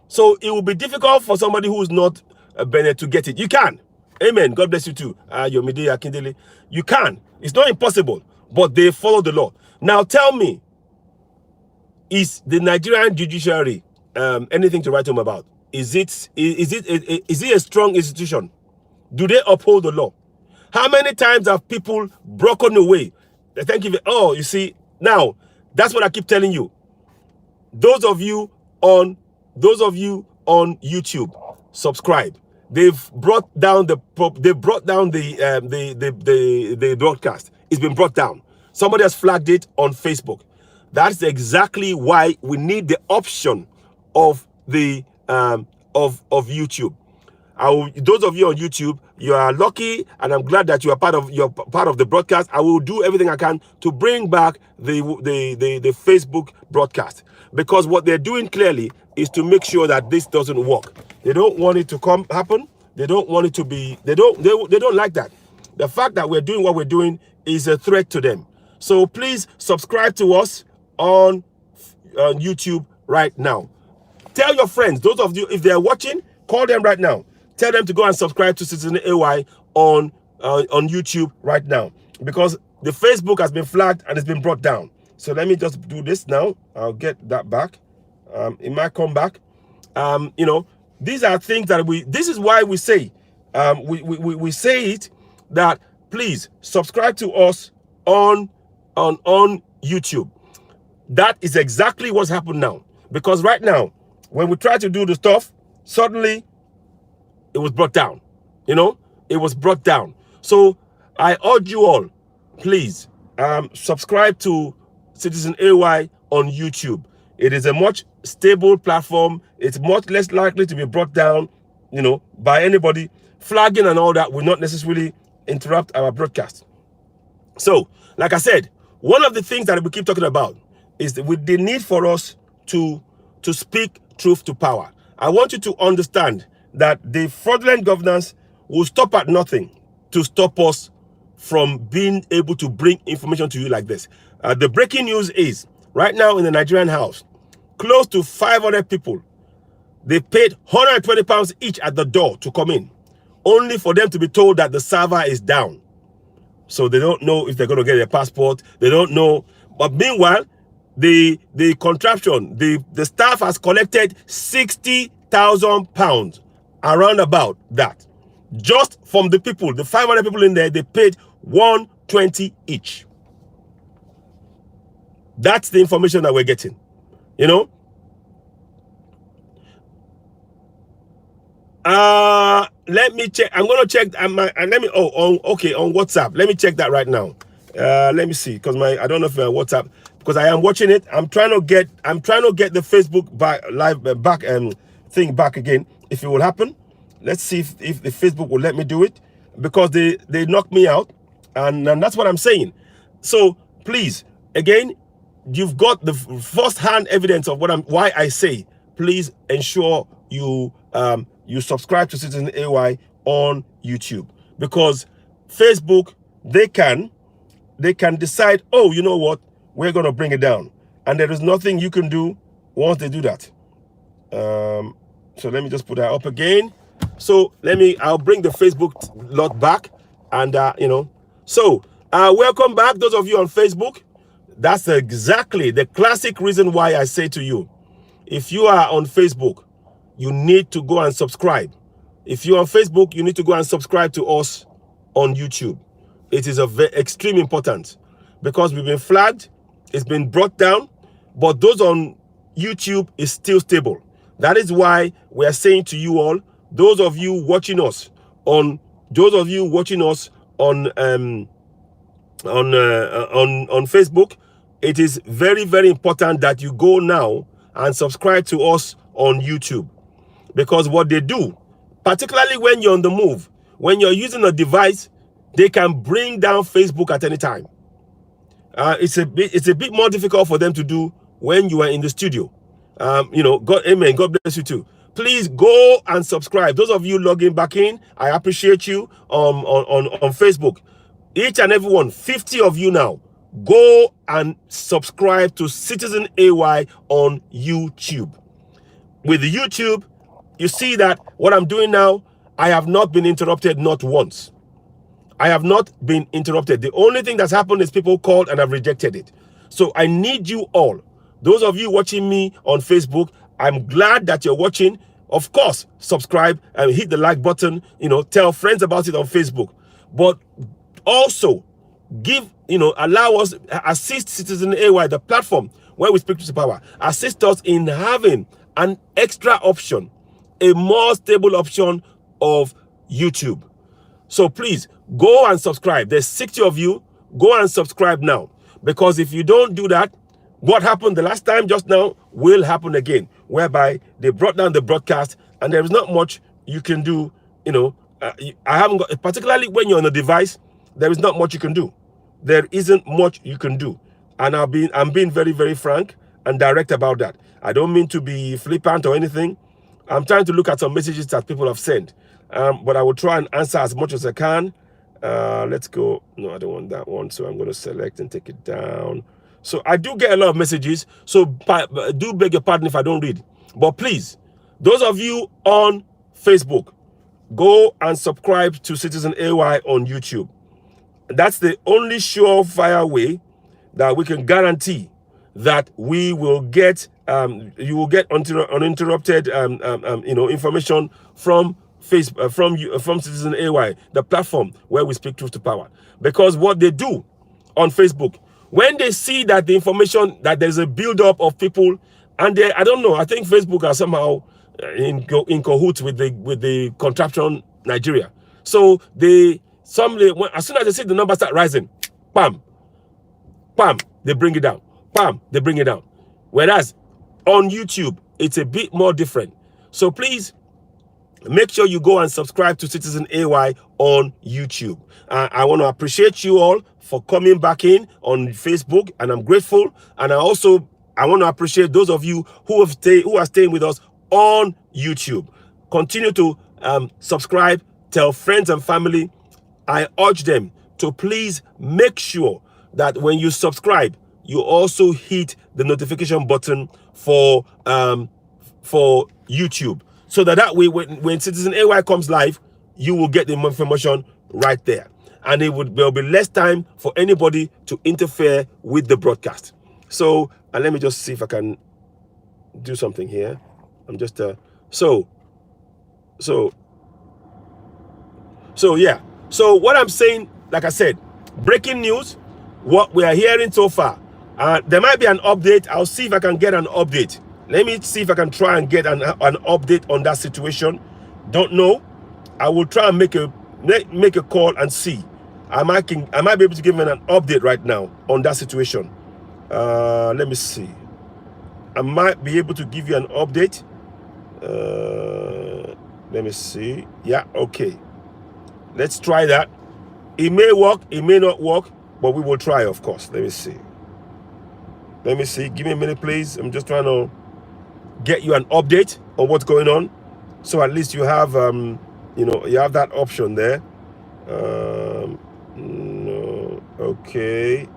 So it will be difficult for somebody who's not a Benin to get it. You can. Amen. God bless you too. Yomide Akindele. You can. It's not impossible, but they follow the law. Now tell me, is the Nigerian judiciary anything to write home about? Is it a strong institution? Do they uphold the law? How many times have people broken away? Thank you. Oh, you see, now that's what I keep telling you. Those of you on YouTube, subscribe. They've brought down the broadcast. It's been brought down. Somebody has flagged it on Facebook. That's exactly why we need the option of the of YouTube. Those of you on YouTube, you are lucky, and I'm glad that you are part of the broadcast. I will do everything I can to bring back the Facebook broadcast, because what they're doing clearly is to make sure that this doesn't work. They don't want it to happen. They don't want it to be. They don't like that. The fact that we're doing what we're doing is a threat to them. So please subscribe to us on YouTube right now. Tell your friends, those of you, if they're watching, call them right now. Tell them to go and subscribe to Citizen AY on YouTube right now, because the Facebook has been flagged and it's been brought down. So let me just do this now. I'll get that back. It might come back. You know, these are things that this is why we say, we say it, that please subscribe to us on YouTube. That is exactly what's happened now. Because right now, when we try to do the stuff, suddenly it was brought down. You know, it was brought down. So I urge you all, please subscribe to Citizen AY on YouTube. It is a much stable platform. It's much less likely to be brought down, you know, by anybody. Flagging and all that will not necessarily interrupt our broadcast. So, like I said, one of the things that we keep talking about is the need for us to speak truth to power. I want you to understand that the fraudulent governance will stop at nothing to stop us from being able to bring information to you like this. The breaking news is, right now in the Nigerian house, close to 500 people, they paid £120 each at the door to come in, only for them to be told that the server is down. So they don't know if they're going to get their passport. They don't know. But meanwhile, the contraption, the staff has collected £60,000, around about that. Just from the people, the 500 people in there, they paid £120 each. That's the information that we're getting. You know? Let me check. I'm gonna check. On WhatsApp. Let me check that right now. Let me see, because I don't know if WhatsApp, because I am watching it. I'm trying to get the Facebook thing back again. If it will happen, let's see if the Facebook will let me do it, because they knocked me out, and that's what I'm saying. So please, again, you've got the first-hand evidence of why I say, please ensure you subscribe to Citizen AY on YouTube, because Facebook, they can they can decide, oh, you know what, we're going to bring it down. And there is nothing you can do once they do that. So let me just put that up again. So I'll bring the Facebook lot back. And, so welcome back, those of you on Facebook. That's exactly the classic reason why I say to you, if you are on Facebook, you need to go and subscribe. If you're on Facebook, you need to go and subscribe to us on YouTube. It is extremely important because we've been flagged, it's been brought down, but those on YouTube is still stable. That is why we are saying to you all, those of you watching us on Facebook, it is very, very important that you go now and subscribe to us on YouTube. Because what they do, particularly when you're on the move, when you're using a device, they can bring down Facebook at any time. It's a bit more difficult for them to do when you are in the studio. God, amen. God bless you too. Please go and subscribe. Those of you logging back in, I appreciate you on Facebook. Each and every one, 50 of you now, go and subscribe to Citizen AY on YouTube. With YouTube, you see that what I'm doing now, I have not been interrupted, not once. I have not been interrupted. The only thing that's happened is people called and I've rejected it. So I need you all. Those of you watching me on Facebook, I'm glad that you're watching. Of course, subscribe and hit the like button. Tell friends about it on Facebook. But also, allow us, assist Citizen AY, the platform where we speak to power. Assist us in having an extra option, a more stable option of YouTube. So please go and subscribe. There's 60 of you. Go and subscribe now. Because if you don't do that, what happened the last time just now will happen again, whereby they brought down the broadcast and there is not much you can do. I haven't got, particularly when you're on a device, there is not much you can do. There isn't much you can do. And I'm being very, very frank and direct about that. I don't mean to be flippant or anything. I'm trying to look at some messages that people have sent. But I will try and answer as much as I can. Let's go. No, I don't want that one. So I'm going to select and take it down. So I do get a lot of messages. So do beg your pardon if I don't read. But please, those of you on Facebook, go and subscribe to Citizen AY on YouTube. That's the only surefire way that we can guarantee that we will get, you will get uninterrupted, information from Facebook, from Citizen AY, the platform where we speak truth to power. Because what they do on Facebook, when they see that the information, that there's a build-up of people, and I don't know, I think Facebook are somehow in cahoots with the contraption Nigeria. So as soon as they see the numbers start rising, bam, bam, they bring it down. Bam, they bring it down. Whereas on YouTube, it's a bit more different. So please, make sure you go and subscribe to Citizen AY on YouTube. I want to appreciate you all for coming back in on Facebook, and I'm grateful. And I want to appreciate those of you who are staying with us on YouTube. Continue to subscribe, tell friends and family. I urge them to please make sure that when you subscribe, you also hit the notification button for YouTube. So that way, when Citizen AY comes live, you will get the information right there. And there'll be less time for anybody to interfere with the broadcast. So, and let me just see if I can do something here. I'm just, so yeah. So what I'm saying, like I said, breaking news, what we are hearing so far. There might be an update. I'll see if I can get an update. Let me see if I can try and get an update on that situation. Don't know. I will try and make a call and see. I might be able to give an update right now on that situation. Let me see. I might be able to give you an update. Let me see. Yeah, okay. Let's try that. It may work, it may not work, but we will try, of course. Let me see. Let me see. Give me a minute, please. I'm just trying to get you an update on what's going on, so at least you have you have that option there. No. Okay.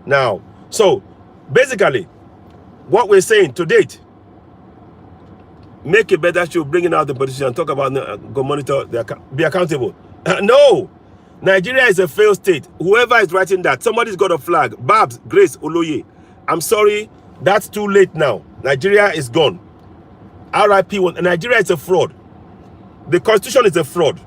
Now, so basically, what we're saying to date, make a better show, bringing out the politician, talk about go monitor, be accountable. No, Nigeria is a failed state. Whoever is writing that, somebody's got a flag. Babs, Grace, Oloye. I'm sorry, that's too late now. Nigeria is gone. RIP. Nigeria is a fraud. The constitution is a fraud.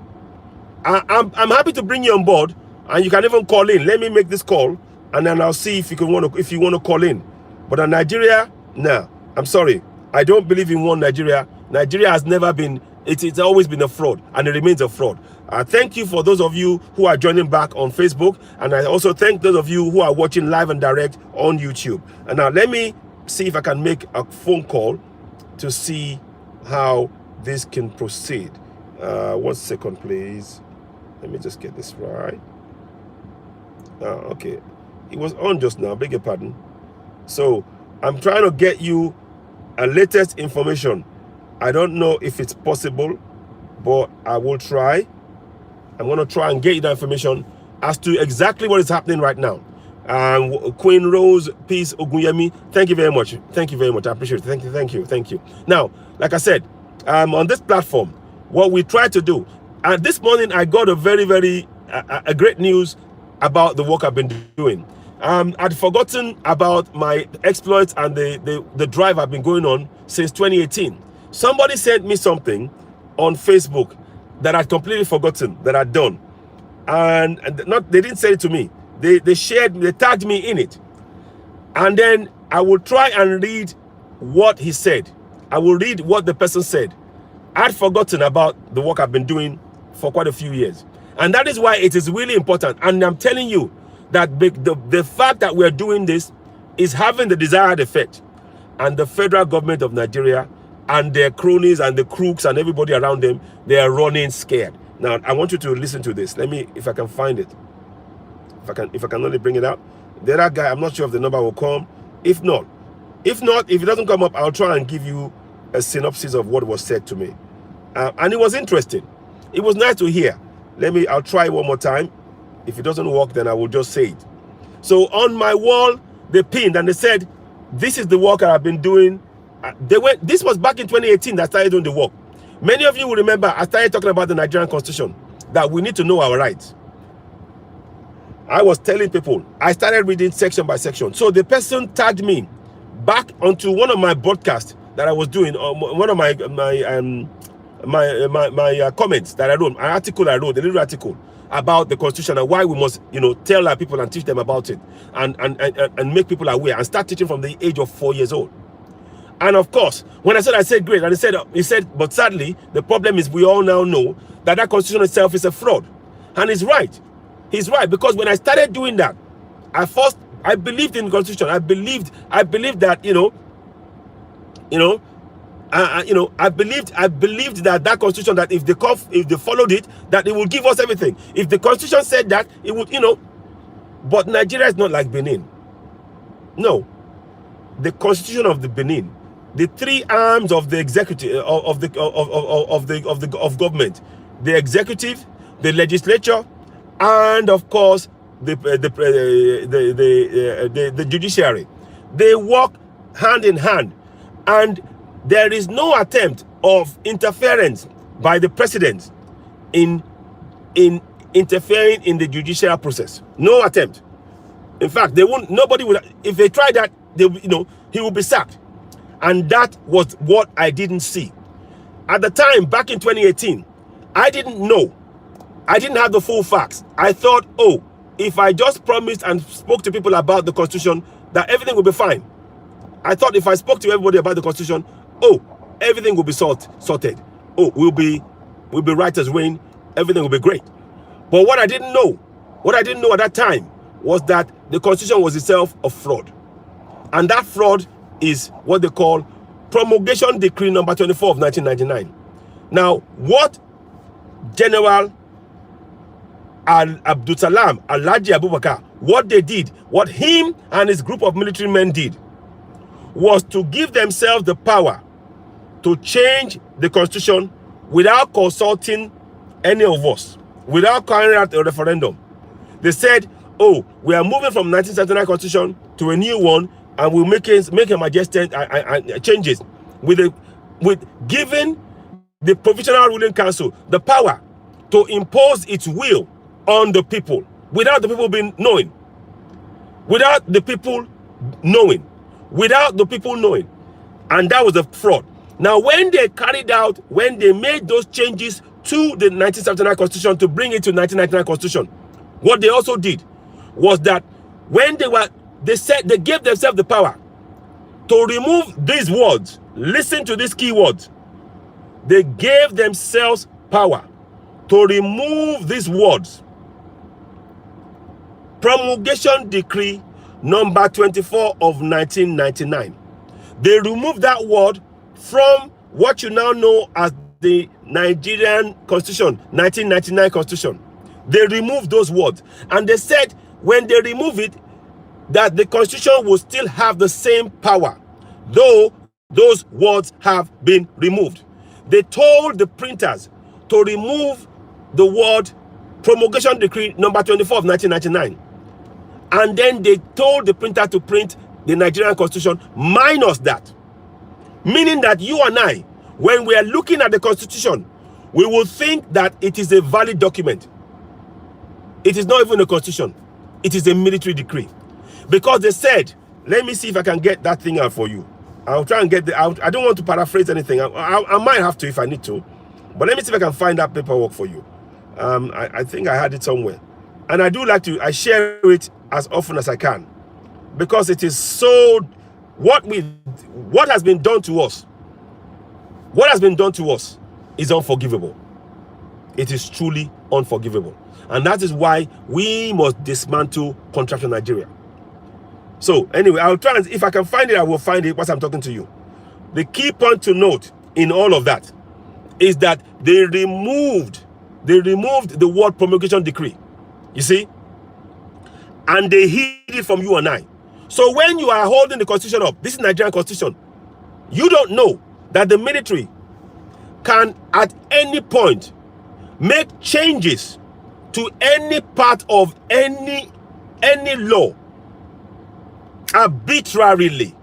I'm happy to bring you on board, and you can even call in. Let me make this call, and then I'll see if you want to call in. But in Nigeria, nah, I'm sorry. I don't believe in one Nigeria. Nigeria has never been, it's always been a fraud, and it remains a fraud. Thank you for those of you who are joining back on Facebook, and I also thank those of you who are watching live and direct on YouTube. And now let me see if I can make a phone call to see how this can proceed. 1 second, please. Let me just get this right. Okay. It was on just now, beg your pardon. So I'm trying to get you a latest information. I don't know if it's possible, but I will try. I'm going to try and get you the information as to exactly what is happening right now. Queen Rose, Peace, Ogunyemi, thank you very much. Thank you very much. I appreciate it. Thank you. Now, like I said, on this platform, what we try to do, and this morning I got a very, very great news about the work I've been doing. I'd forgotten about my exploits and the drive I've been going on since 2018. Somebody sent me something on Facebook that I'd completely forgotten that I'd done. And they didn't say it to me. They tagged me in it. And then I will try and read what he said. I will read what the person said. I'd forgotten about the work I've been doing for quite a few years. And that is why it is really important. And I'm telling you that the fact that we're doing this is having the desired effect. And the federal government of Nigeria and their cronies and the crooks and everybody around them, they are running scared. Now, I want you to listen to this. Let me, if I can find it. If I can only bring it out. The other guy, I'm not sure if the number will come. If not, if it doesn't come up, I'll try and give you a synopsis of what was said to me. And it was interesting. It was nice to hear. I'll try one more time. If it doesn't work, then I will just say it. So on my wall, they pinned and they said, this is the work I've been doing. This was back in 2018 that I started doing the work. Many of you will remember I started talking about the Nigerian Constitution, that we need to know our rights. I was telling people, I started reading section by section. So the person tagged me back onto one of my broadcasts that I was doing, one of my comments that I wrote, an article I wrote, a little article about the Constitution and why we must, tell our people and teach them about it and make people aware and start teaching from the age of 4 years old. And of course, when I said great, and he said, but sadly, the problem is we all now know that Constitution itself is a fraud. And he's right. He's right, because when I started doing that, I believed in the Constitution. I believed that, I believed that Constitution, that if they followed it, that it would give us everything. If the Constitution said that, it would, but Nigeria is not like Benin. No. The Constitution of the Benin, the three arms of the executive of government, the executive, the legislature, and of course the judiciary, they work hand in hand, and there is no attempt of interference by the president in interfering in the judicial process. No attempt. In fact, nobody would. If they try that, he will be sacked. And that was what I didn't see. At the time, back in 2018, I didn't know. I didn't have the full facts. I thought, if I just promised and spoke to people about the Constitution, that everything would be fine. I thought if I spoke to everybody about the Constitution, everything will be sorted. We'll be right as rain. Everything will be great. But what I didn't know at that time was that the Constitution was itself a fraud. And that fraud is what they call Promulgation Decree number 24 of 1999. Now, what General Abdul Salam Alhaji Abubakar, what they did, what him and his group of military men did, was to give themselves the power to change the Constitution without consulting any of us, without carrying out a referendum. They said, oh, we are moving from 1979 constitution to a new one, and we'll make a majestic changes with giving the provisional ruling council the power to impose its will on the people without the people knowing. Without the people knowing. And that was a fraud. Now, when they made those changes to the 1979 constitution to bring it to 1999 constitution, what they also did was that when they gave themselves the power to remove these words. Listen to these key words. They gave themselves power to remove these words. Promulgation Decree number 24 of 1999. They removed that word from what you now know as the Nigerian Constitution, 1999 Constitution. They removed those words. And they said when they remove it, that the Constitution will still have the same power, though those words have been removed. They told the printers to remove the word Promulgation Decree number 24 of 1999. And then they told the printer to print the Nigerian Constitution minus that. Meaning that you and I, when we are looking at the Constitution, we will think that it is a valid document. It is not even a Constitution. It is a military decree. Because they said, let me see if I can get that thing out for you. I'll try and get out. I don't want to paraphrase anything. I might have to if I need to. But let me see if I can find that paperwork for you. I think I had it somewhere. And I do like to, I share it as often as I can. Because it is so, what has been done to us, is unforgivable. It is truly unforgivable. And that is why we must dismantle Contraction Nigeria. So anyway, I'll try and if I can find it, I will find it while I'm talking to you. The key point to note in all of that is that they removed the word Promulgation Decree. You see? And they hid it from you and I. So when you are holding the Constitution up, this is Nigerian Constitution, you don't know that the military can at any point make changes to any part of any law arbitrarily.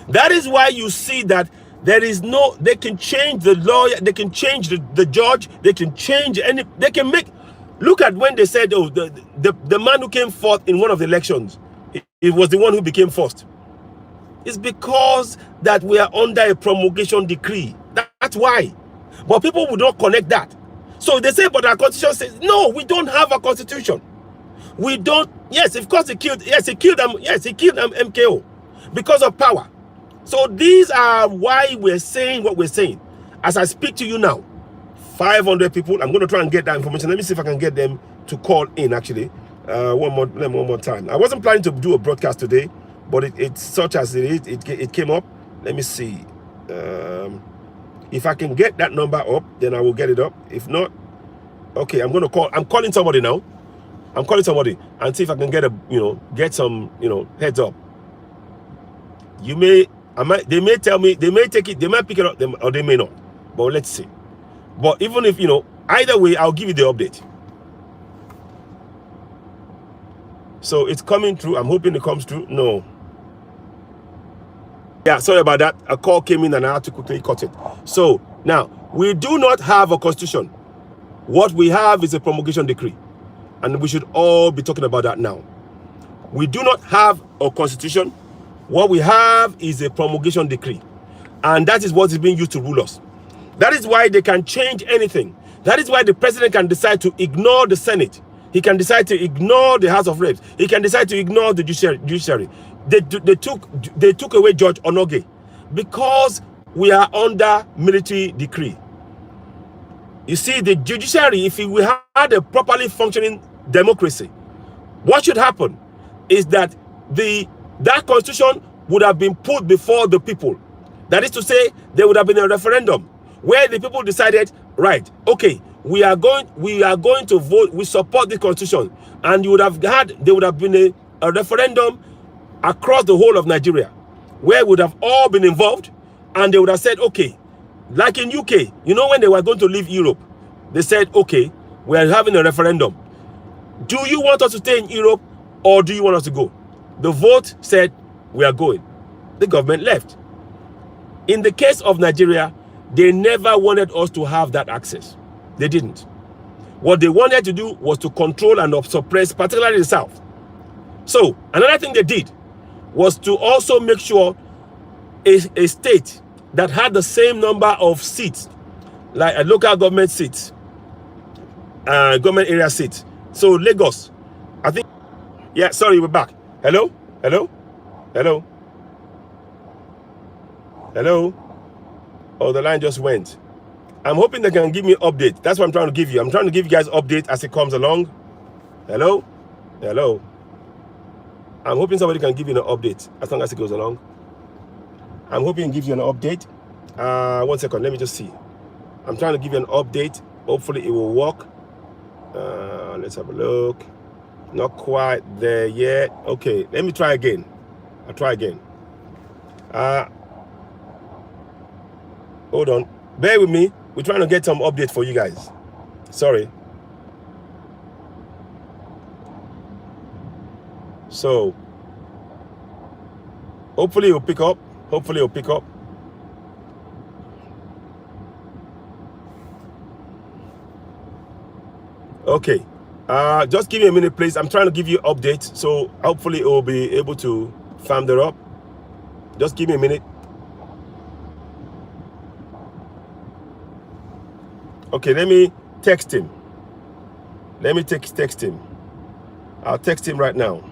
That is why you see that there is no, they can change the lawyer, they can change the judge, they can change they can make, look at when they said, oh, the man who came fourth in one of the elections, it was the one who became first. It's because that we are under a promulgation decree. That's why. But people would not connect that. So they say, but our constitution says, no, we don't have a constitution. We don't, yes, of course he killed MKO because of power. So these are why we're saying what we're saying. As I speak to you now, 500 people, I'm going to try and get that information. Let me see if I can get them to call in actually. One more time. I wasn't planning to do a broadcast today, but it's such as it came up. Let me see. If I can get that number up, then I will get it up. If not, okay, I'm calling somebody now. I'm calling somebody and see if I can get some, heads up. They may tell me, they may take it, they might pick it up, or they may not. But let's see. But even if, either way, I'll give you the update. So it's coming through. I'm hoping it comes through. No. Yeah, sorry about that. A call came in and I had to quickly cut it. So now, we do not have a constitution. What we have is a promulgation decree. And we should all be talking about that now. We do not have a constitution. What we have is a promulgation decree. And that is what is being used to rule us. That is why they can change anything. That is why the president can decide to ignore the Senate. He can decide to ignore the House of Reps. He can decide to ignore the judiciary. They took away Judge Onoge because we are under military decree. You see, the judiciary, if we had a properly functioning democracy, what should happen is that that constitution would have been put before the people. That is to say, there would have been a referendum where the people decided, right, okay, we are going to vote, we support the constitution, and there would have been a referendum across the whole of Nigeria where would have all been involved, and they would have said, okay, like in UK, when they were going to leave Europe, they said, okay, we are having a referendum. Do you want us to stay in Europe or do you want us to go? The vote said we are going. The government left. In the case of Nigeria, they never wanted us to have that access. They didn't. What they wanted to do was to control and suppress, particularly the South. So, another thing they did was to also make sure a state that had the same number of seats, like a local government seats, government area seats. So, Lagos, I think, yeah, sorry, we're back. Hello? Hello? Hello? Hello? Oh, the line just went. I'm hoping they can give me an update. That's what I'm trying to give you. I'm trying to give you guys update as it comes along. Hello? Hello? I'm hoping somebody can give you an update as long as it goes along. I'm hoping it gives you an update. 1 second, let me just see. I'm trying to give you an update. Hopefully it will work. Let's have a look. Not quite there yet. Okay, let me try again. I'll try again. Hold on. Bear with me. We're trying to get some update for you guys. Sorry. So, hopefully it'll pick up. Hopefully it'll pick up. Okay. Just give me a minute, please. I'm trying to give you updates. So, hopefully it will be able to farm that up. Just give me a minute. Okay, let me text him. Let me text him. I'll text him right now.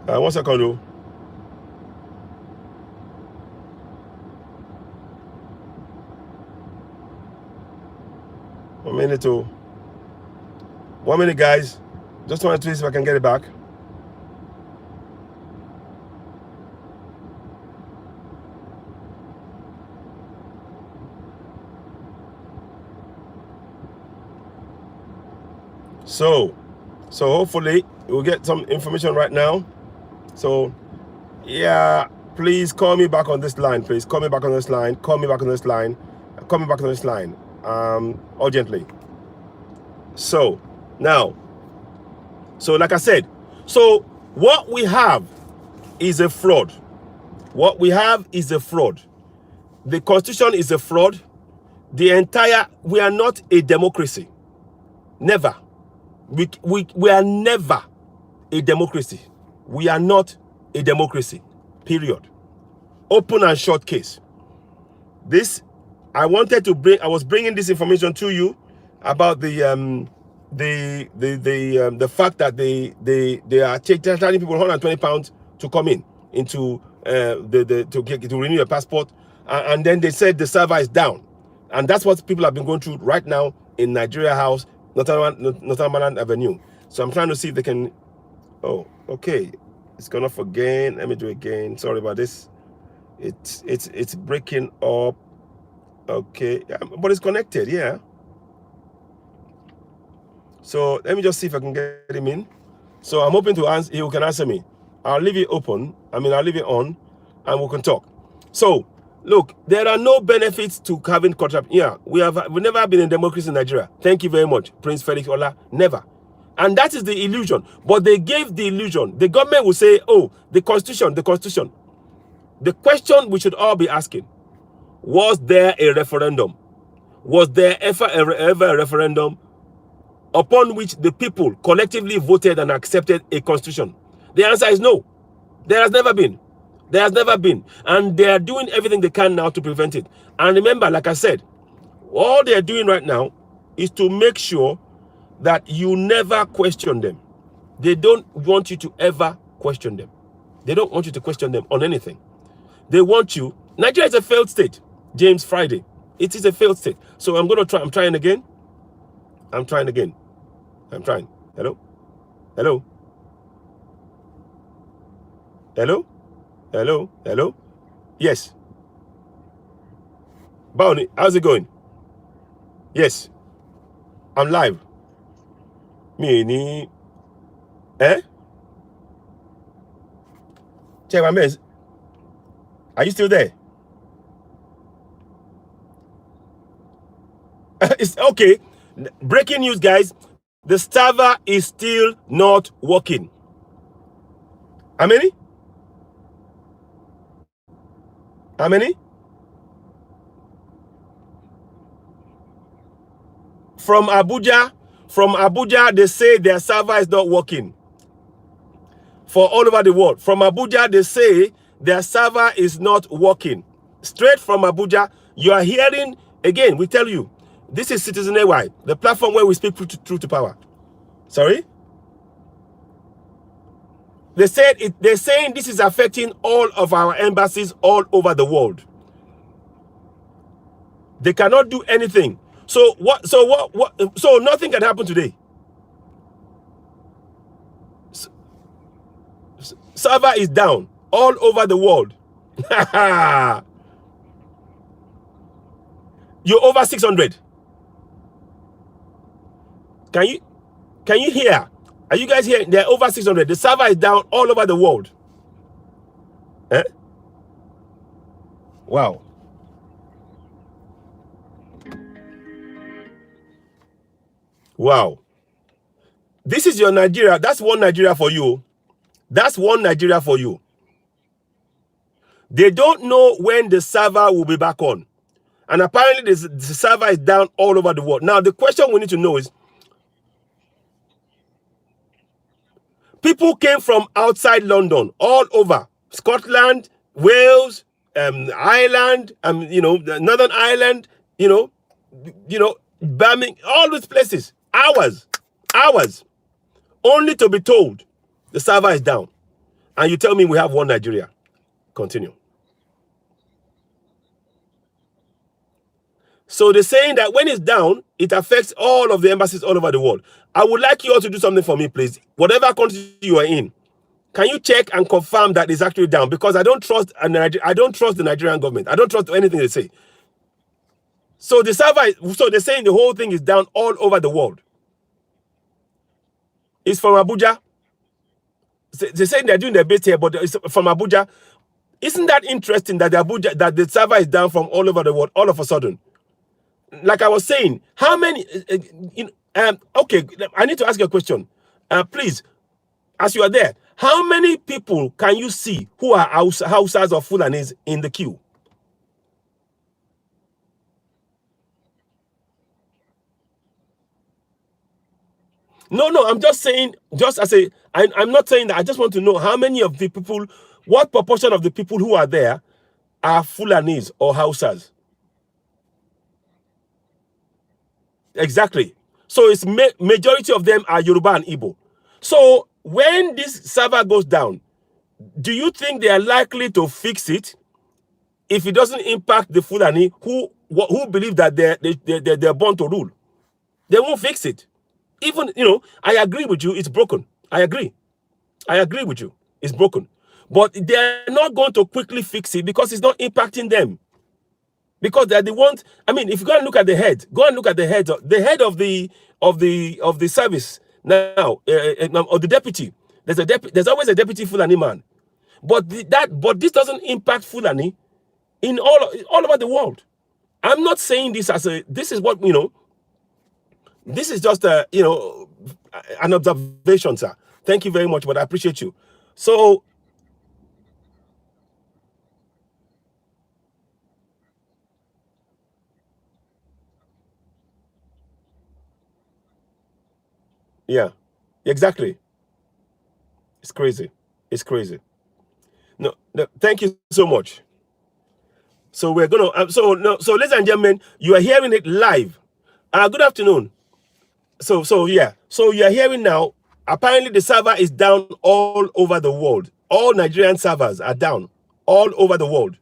One second, though. One minute, oh. 1 minute, guys. Just want to see if I can get it back. So hopefully we'll get some information right now. So, yeah, please call me back on this line. Please call me back on this line. Call me back on this line. Call me back on this line. Urgently. So, now, so like I said, so what we have is a fraud. What we have is a fraud. The Constitution is a fraud. We are not a democracy. Never. We are never a democracy. We are not a democracy. Period. Open and short case. This, I was bringing this information to you about the fact that they are charging people £120 to come into to renew your passport, and then they said the server is down, and that's what people have been going through right now in Nigeria House, Northumberland Avenue. So I'm trying to see if they can. Oh, okay, it's gone off again. Let me do it again. Sorry about this. It's breaking up. Okay, but it's connected. Yeah. So let me just see if I can get him in. So I'm hoping to answer. He can answer me. I'll leave it open. I'll leave it on, and we can talk. So look, there are no benefits to having contract. Yeah, we've never been in democracy in Nigeria. Thank you very much, Prince Felix Ola. Never. And that is the illusion. But they gave the illusion. The government will say, oh, the constitution, the constitution. The question we should all be asking, was there a referendum? Was there ever a referendum upon which the people collectively voted and accepted a constitution? The answer is no. There has never been. There has never been. And they are doing everything they can now to prevent it. And remember, like I said, all they are doing right now is to make sure that you never question them. They don't want you to ever question them. They don't want you to question them on anything. They want you. Nigeria is a failed state, James Friday. It is a failed state. So I'm going to try. I'm trying again. I'm trying again. I'm trying. Hello? Hello? Hello? Hello? Hello? Yes. Bounty, how's it going? Yes. I'm live. Me ni. Eh? Check my mess. Are you still there? It's okay. Breaking news, guys. The server is still not working. How many? How many? From Abuja, they say their server is not working. For all over the world. From Abuja, they say their server is not working. Straight from Abuja, you are hearing, again, we tell you, this is Citizen AY, the platform where we speak truth to power. Sorry? They're saying this is affecting all of our embassies all over the world. They cannot do anything. So so nothing can happen today. Server is down all over the world. You're over 600. Can you hear? Are you guys hearing? They're over 600. The server is down all over the world. Eh? Wow. Wow. This is your Nigeria. That's one Nigeria for you. That's one Nigeria for you. They don't know when the server will be back on. And apparently the server is down all over the world. Now, the question we need to know is, people came from outside London, all over. Scotland, Wales, Ireland, Northern Ireland, Birmingham, all these places. Hours. Only to be told the server is down. And you tell me we have one Nigeria. Continue. So they're saying that when it's down, it affects all of the embassies all over the world. I would like you all to do something for me, please. Whatever country you are in, can you check and confirm that it's actually down? Because I don't trust the Nigerian government. I don't trust anything they say. So the server, so they're saying the whole thing is down all over the world. It's from Abuja. They're saying they're doing their best here, but it's from Abuja. Isn't that interesting that the server is down from all over the world all of a sudden? Like I was saying, how many? Okay, I need to ask you a question. Please, as you are there, how many people can you see who are Hausas or Fulanis in the queue? No, I'm just saying, I'm not saying that. I just want to know how many of the people, what proportion of the people who are there are Fulanis or Hausas? Exactly. So it's majority of them are Yoruba and Igbo. So when this server goes down, do you think they are likely to fix it if it doesn't impact the Fulani who believe that they're born to rule? They won't fix it. Even, I agree with you, it's broken. I agree with you, it's broken. But they're not going to quickly fix it because it's not impacting them. Because they're the ones, I mean, if you go and look at the head, the head of the service now, or the deputy. There's always a deputy Fulani man. But this doesn't impact Fulani in all over the world. I'm not saying this this is what, this is just an observation, sir. Thank you very much, but I appreciate you. So, yeah, exactly. It's crazy. It's crazy. No, thank you so much. So we're gonna. So ladies and gentlemen, you are hearing it live. Good afternoon. So yeah. So you are hearing now. Apparently, the server is down all over the world. All Nigerian servers are down all over the world.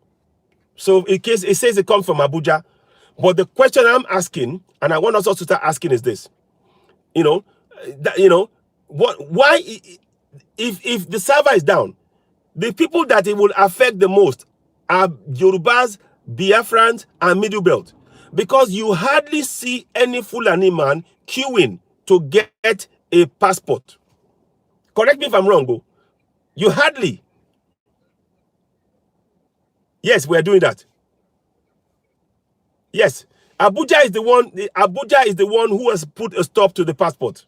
So in case it says it comes from Abuja, but the question I'm asking, and I want us also to start asking, is this: why if the server is down, the people that it will affect the most are Yorubas, Biafrans, and Middle Belt, because you hardly see any Fulani man queuing to get a passport. Correct me if I'm wrong, Bo. You hardly. Yes, we are doing that. Yes. Abuja is the one. Abuja is the one who has put a stop to the passport.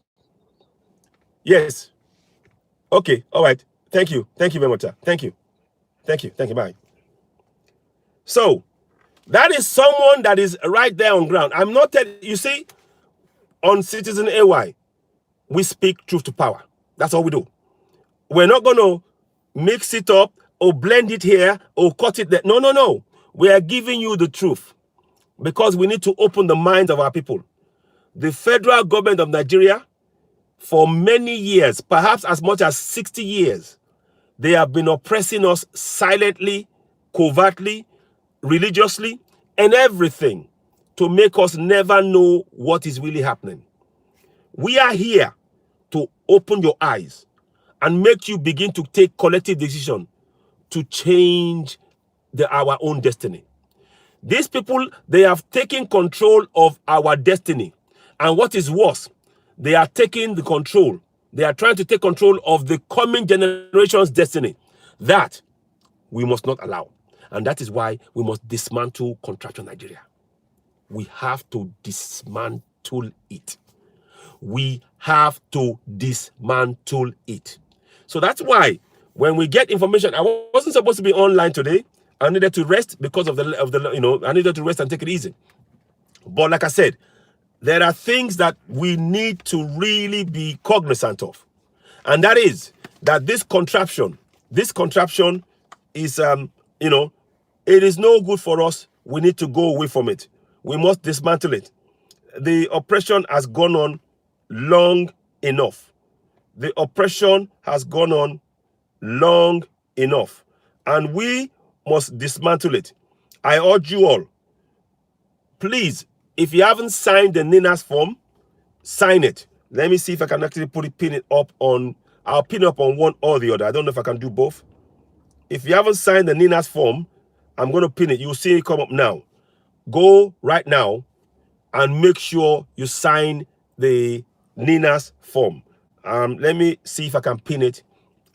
Yes. Okay. All right. Thank you. Thank you very much, sir. Thank you. Thank you. Thank you. Bye. So that is someone that is right there on ground. I'm not telling you. See, on Citizen AY, we speak truth to power. That's all we do. We're not going to mix it up or blend it here or cut it there. No, no, no. We are giving you the truth because we need to open the minds of our people. The federal government of Nigeria, for many years, perhaps as much as 60 years, they have been oppressing us silently, covertly, religiously, and everything to make us never know what is really happening. We are here to open your eyes and make you begin to take collective decision to change our own destiny. These people, they have taken control of our destiny. And what is worse, they are taking the control. They are trying to take control of the coming generation's destiny. That we must not allow. And that is why we must dismantle contraction Nigeria. We have to dismantle it. We have to dismantle it. So that's why when we get information, I wasn't supposed to be online today. I needed to rest because of the I needed to rest and take it easy. But like I said, there are things that we need to really be cognizant of. And that is that this contraption is, it is no good for us. We need to go away from it. We must dismantle it. The oppression has gone on long enough. The oppression has gone on long enough. And we must dismantle it. I urge you all, please, if you haven't signed the NINAS form, sign it. Let me see if I can actually pin it up on, I'll pin it up on one or the other. I don't know if I can do both. If you haven't signed the NINAS form, I'm going to pin it. You'll see it come up now. Go right now and make sure you sign the NINAS form. Let me see if I can pin it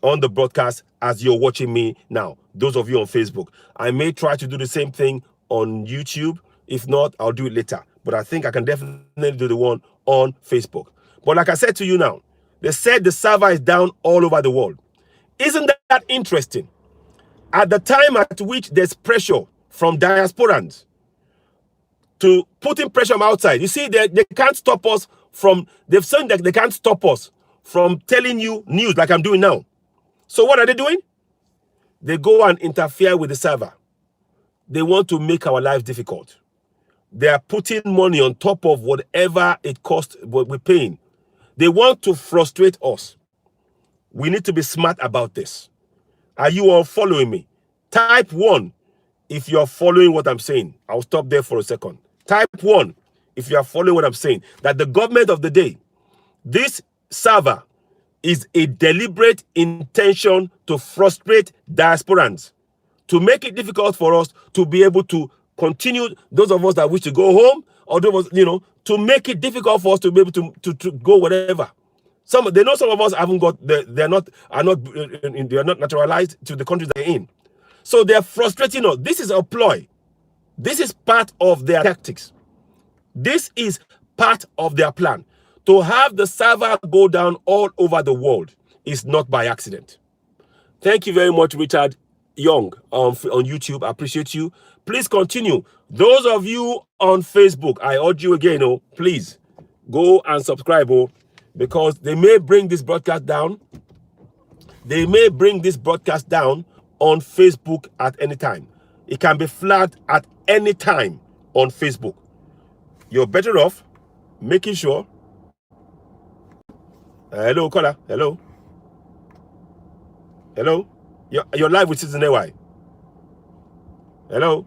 on the broadcast as you're watching me now. Those of you on Facebook. I may try to do the same thing on YouTube. If not, I'll do it later. But I think I can definitely do the one on Facebook. But like I said to you now, they said the server is down all over the world. Isn't that interesting? At the time at which there's pressure from diasporans to putting pressure from outside, you see, they can't stop us from, they've said that they can't stop us from telling you news like I'm doing now. So what are they doing? They go and interfere with the server. They want to make our lives difficult. They are putting money on top of whatever it costs, what we're paying. They want to frustrate us. We need to be smart about this. Are you all following me? Type 1 if you're following what I'm saying. I'll stop there for a second. Type 1 if you are following what I'm saying. That the government of the day, this server is a deliberate intention to frustrate diasporans, to make it difficult for us to be able to continue, those of us that wish to go home, or those, to make it difficult for us to be able to go whatever. They know some of us haven't got, they're not naturalized to the countries they're in. So they're frustrating us. This is a ploy. This is part of their tactics. This is part of their plan. To have the server go down all over the world is not by accident. Thank you very much, Richard Young, on YouTube. I appreciate you. Please continue. Those of you on Facebook, I urge you again, please go and subscribe, because they may bring this broadcast down. They may bring this broadcast down on Facebook at any time. It can be flagged at any time on Facebook. You're better off making sure. Hello, caller. Hello. Hello. You're live with Citizen AY. Hello.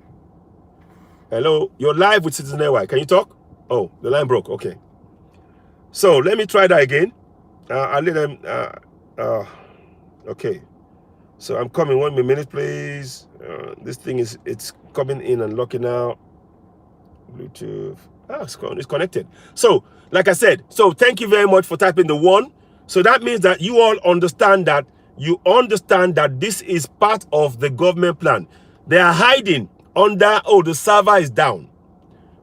Hello. You're live with Citizen AY. Can you talk? Oh, the line broke. Okay. So let me try that again. I'll let them. Okay. So I'm coming. 1 minute, please. This thing it's coming in and locking out. Bluetooth. It's connected. So, like I said, thank you very much for typing the 1. So that means that you all understand that this is part of the government plan. They are hiding under, oh, the server is down.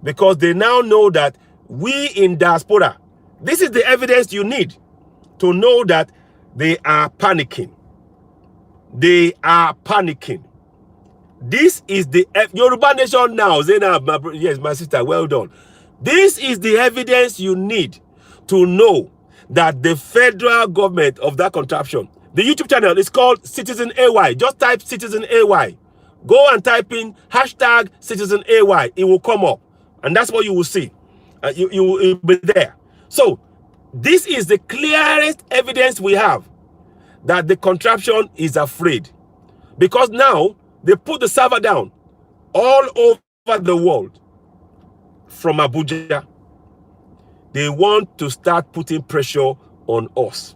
Because they now know that we in diaspora, this is the evidence you need to know that they are panicking. They are panicking. This is the Yoruba Nation now. Zainab, yes, my sister, well done. This is the evidence you need to know that the federal government of that contraption, the YouTube channel is called Citizen AY. Just type Citizen AY. Go and type in hashtag Citizen AY. It will come up. And that's what you will see. You will be there. So, this is the clearest evidence we have that the contraption is afraid. Because now, they put the server down all over the world from Abuja. They want to start putting pressure on us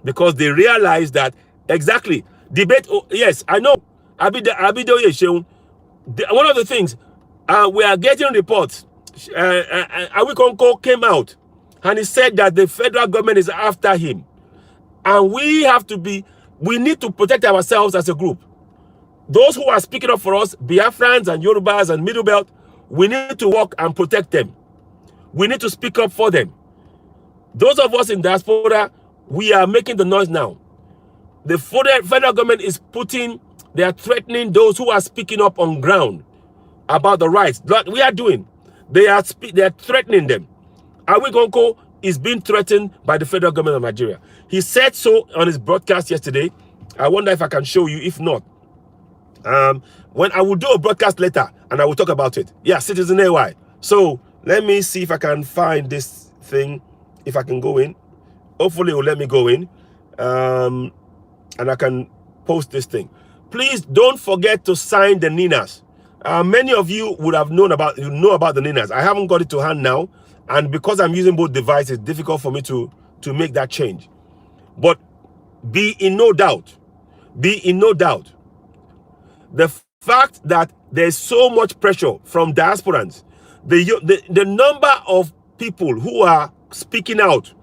because they realize that exactly debate. Oh, yes, I know. One of the things we are getting reports. Awikonko came out and he said that the federal government is after him, and we need to protect ourselves as a group. Those who are speaking up for us, Biafrans and Yorubas and Middle Belt, we need to work and protect them. We need to speak up for them. Those of us in diaspora, we are making the noise now. The federal government is they are threatening those who are speaking up on ground about the rights that we are doing. They are threatening them. Awikonko is being threatened by the federal government of Nigeria. He said so on his broadcast yesterday. I wonder if I can show you. If not, when I will do a broadcast later and I will talk about it. Yeah, Citizen AY. So let me see if I can find this thing, if I can go in. Hopefully it will let me go in, and I can post this thing. Please don't forget to sign the NINAs. Many of you would have know about the NINAs. I haven't got it to hand now, and because I'm using both devices, it's difficult for me to make that change. But be in no doubt. Be in no doubt. The fact that there's so much pressure from diasporans, the number of people who are speaking out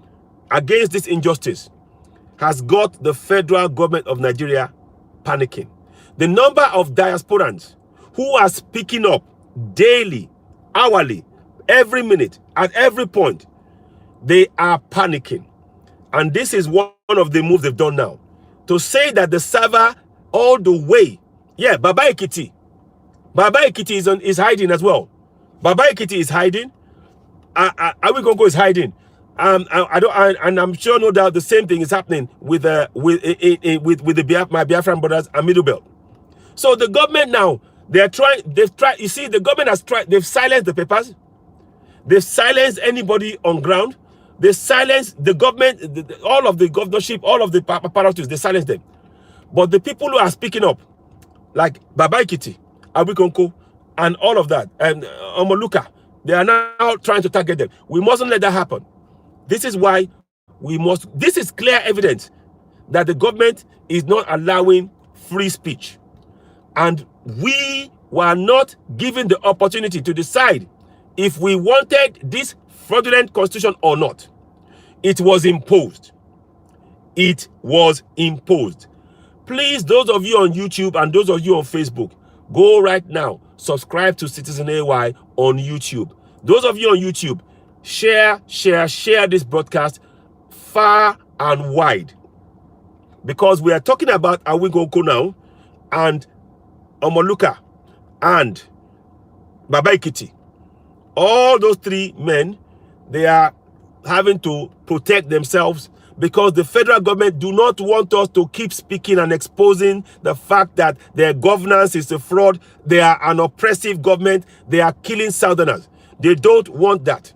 against this injustice has got the federal government of Nigeria panicking. The number of diasporans who are speaking up daily, hourly, every minute, at every point, they are panicking. And this is one of the moves they've done now. To say that the server all the way, yeah, Baba Ekiti is hiding as well. Baba Ekiti is hiding. Awikonko is hiding. And I'm sure no doubt the same thing is happening with my Biafran brothers and Middle Belt. So the government now, they've tried, you see, the government has tried, they've silenced the papers. They've silenced anybody on ground. They silenced the government, all of the governorship, all of the apparatus, they silenced them. But the people who are speaking up, like Baba Ekiti, Awikonko, and all of that, and Omoluka, they are now trying to target them. We mustn't let that happen. This is why this is clear evidence that the government is not allowing free speech. And we were not given the opportunity to decide if we wanted this fraudulent constitution or not. It was imposed. It was imposed. Please, those of you on YouTube and those of you on Facebook, go right now, subscribe to Citizen AY on YouTube. Those of you on YouTube, share this broadcast far and wide. Because we are talking about Awikonko now, and Omoluka, and Baba Ekiti. All those three men, they are having to protect themselves because the federal government do not want us to keep speaking and exposing the fact that their governance is a fraud. They are an oppressive government. They are killing Southerners. They don't want that.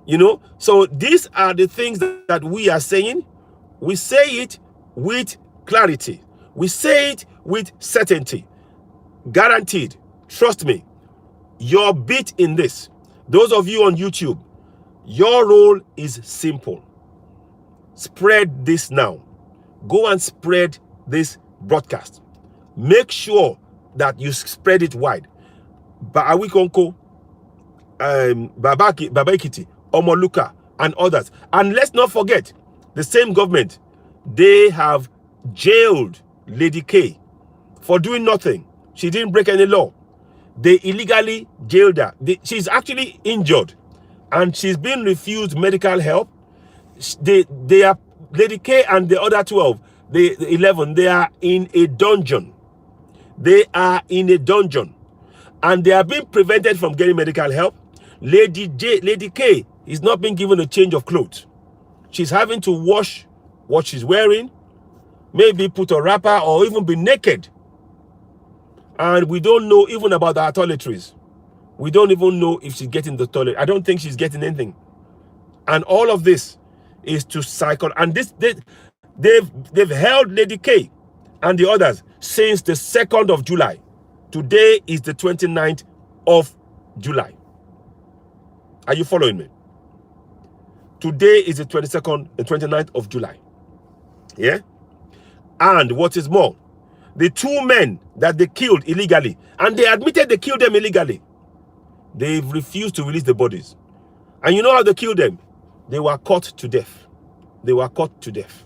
You know, so these are the things that we are saying. We say it with clarity. We say it with certainty. Guaranteed. Trust me. Your bit in this, those of you on YouTube, your role is simple. Spread this now. Go and spread this broadcast. Make sure that you spread it wide. Awikonko, Baba Ekiti, Omoluka, and others. And let's not forget, the same government, they have jailed Lady K for doing nothing. She didn't break any law. They illegally jailed her. She's actually injured, and she's been refused medical help. They are, Lady K and the other 12, the 11, they are in a dungeon. They are in a dungeon, and they are being prevented from getting medical help. Lady K is not being given a change of clothes. She's having to wash what she's wearing, maybe put a wrapper, or even be naked. And we don't know even about her toiletries. We don't even know if she's getting the toilet. I don't think she's getting anything. And all of this is to cycle. And this they've held Lady K and the others since the 2nd of July. Today is the 29th of July. Are you following me? Today is the 29th of July. Yeah? And what is more, the 2 men that they killed illegally, and they admitted they killed them illegally, they've refused to release the bodies. And you know how they killed them? They were cut to death. They were cut to death.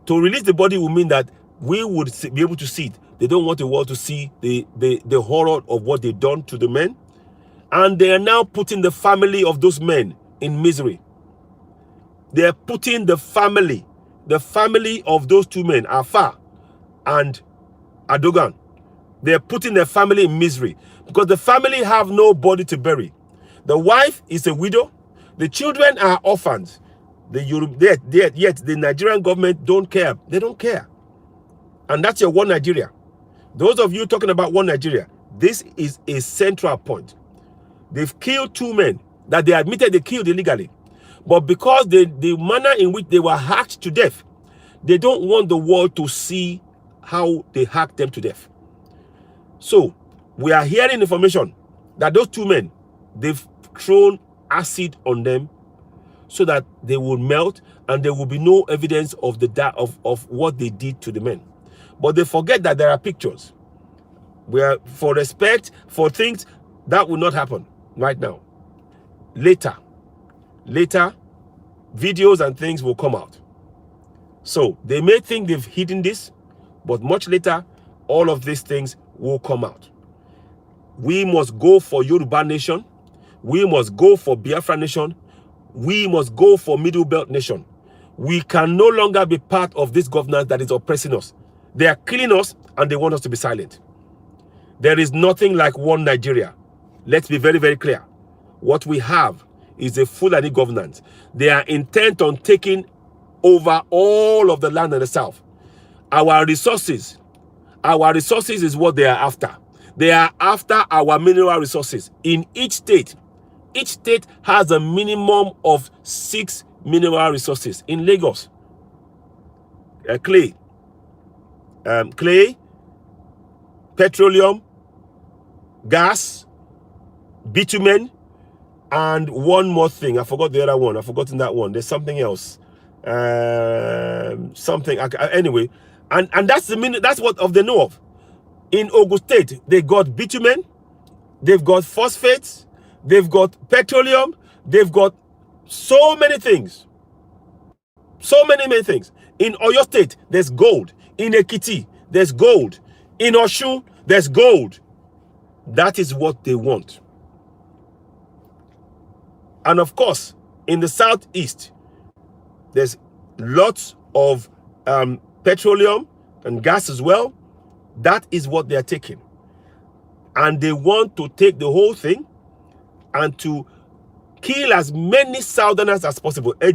To release the body will mean that we would be able to see it. They don't want the world to see the horror of what they've done to the men. And they are now putting the family of those men in misery. They are putting the family of those 2 men, Afar and Adogan, they are putting their family in misery because the family have nobody to bury. The wife is a widow. The children are orphans. Yet the Nigerian government don't care. They don't care. And that's your one Nigeria. Those of you talking about one Nigeria, this is a central point. They've killed 2 men that they admitted they killed illegally. But because the manner in which they were hacked to death, they don't want the world to see how they hacked them to death. So we are hearing information that those 2 men, they've thrown acid on them so that they will melt and there will be no evidence of of what they did to the men. But they forget that there are pictures. For respect, for things that will not happen right now. Later, videos and things will come out. So they may think they've hidden this, but much later, all of these things will come out. We must go for Yoruba nation. We must go for Biafra nation. We must go for Middle Belt nation. We can no longer be part of this governance that is oppressing us. They are killing us and they want us to be silent. There is nothing like one Nigeria. Let's be very, very clear. What we have is a Fulani governance. They are intent on taking over all of the land in the south. Our resources is what they are after. They are after our mineral resources in each state. Each state has a minimum of 6 mineral resources. In Lagos, clay, petroleum, gas, bitumen, and one more thing. I forgot the other one. I've forgotten that one. There's something else. Anyway, and that's what they know of. In Ogun State, they got bitumen, they've got phosphates, they've got petroleum, they've got so many things. So many things. In Oyo State, there's gold. In Ekiti, there's gold. In Osun, there's gold. That is what they want. And of course, in the southeast, there's lots of petroleum and gas as well. That is what they are taking. And they want to take the whole thing and to kill as many Southerners as possible. A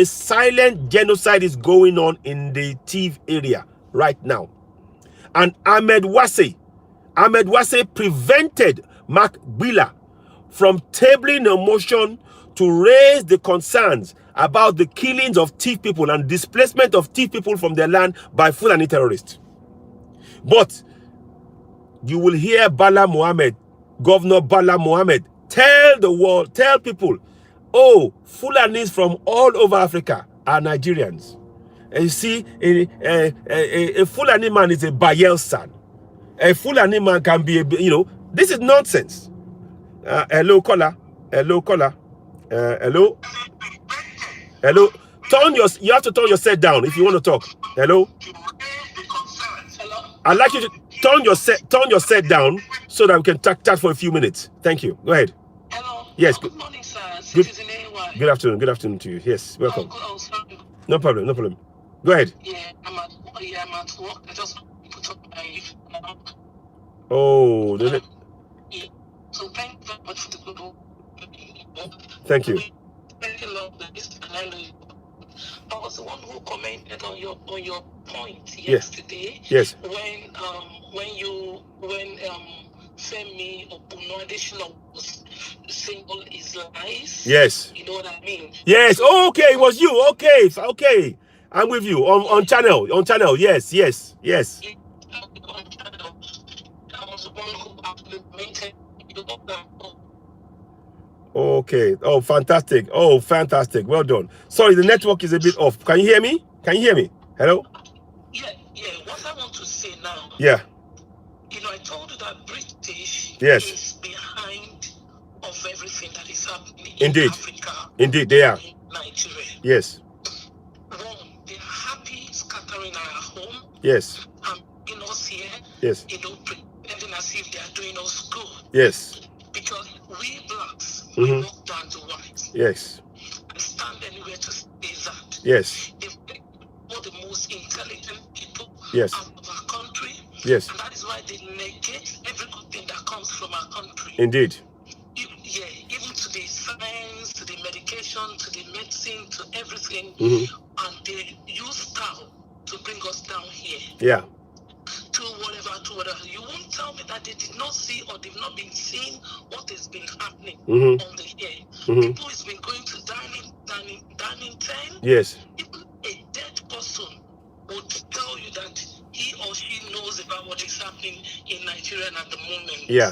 silent genocide is going on in the Tiv area right now. And Ahmed Wase prevented Mark Bila from tabling a motion to raise the concerns about the killings of Tiv people and displacement of Tiv people from their land by Fulani terrorists. But you will hear Bala Mohammed, Governor Bala Mohammed, tell the world, tell people, oh, Fulanis from all over Africa are Nigerians. And you see, a Fulani man is a Bayel son. A Fulani man can be, this is nonsense. Hello, caller. Hello, caller. Hello. Hello. You have to turn your set down if you want to talk. Hello. I'd like you to turn your set down so that we can chat for a few minutes. Thank you. Go ahead. Hello. Yes. Good morning, sir. Good Good afternoon to you. Yes, welcome. Oh, sorry. No problem. Go ahead. Yeah, I'm at work. I just put up my now. Oh, yeah. So thank you very much for the good work. Thank you. I was the one who commented on your point yesterday. Yes. When Femi Opunwadeshina was saying all his lies. Yes. You know what I mean? Yes. Oh, okay, it was you. Okay. I'm with you on channel. On channel. Yes. On channel. I was the one who actually maintained Okay. Oh, fantastic. Well done. Sorry, the network is a bit off. Can you hear me? Hello? Yeah. What I want to say now. Yeah. I told you that British is behind of everything that is happening in Africa. Indeed, they are. In Nigeria. Yes. One, they're happy scattering our home. Yes. And in us here. Yes. Pretending as if they are doing us good. Yes. Because we blacks, we walk down to whites. Yes. And stand anywhere to say that. Yes. They're the most intelligent people out of our country. Yes. And that is why they negate every good thing that comes from our country. Indeed. Even to the science, to the medication, to the medicine, to everything. And they use style to bring us down here. Yeah. To whatever. You won't tell me that they did not see or they've not been seeing what has been happening on the air. People has been going to dining 10. Yes. Even a dead person would tell you that he or she knows about what is happening in Nigeria at the moment. Yeah.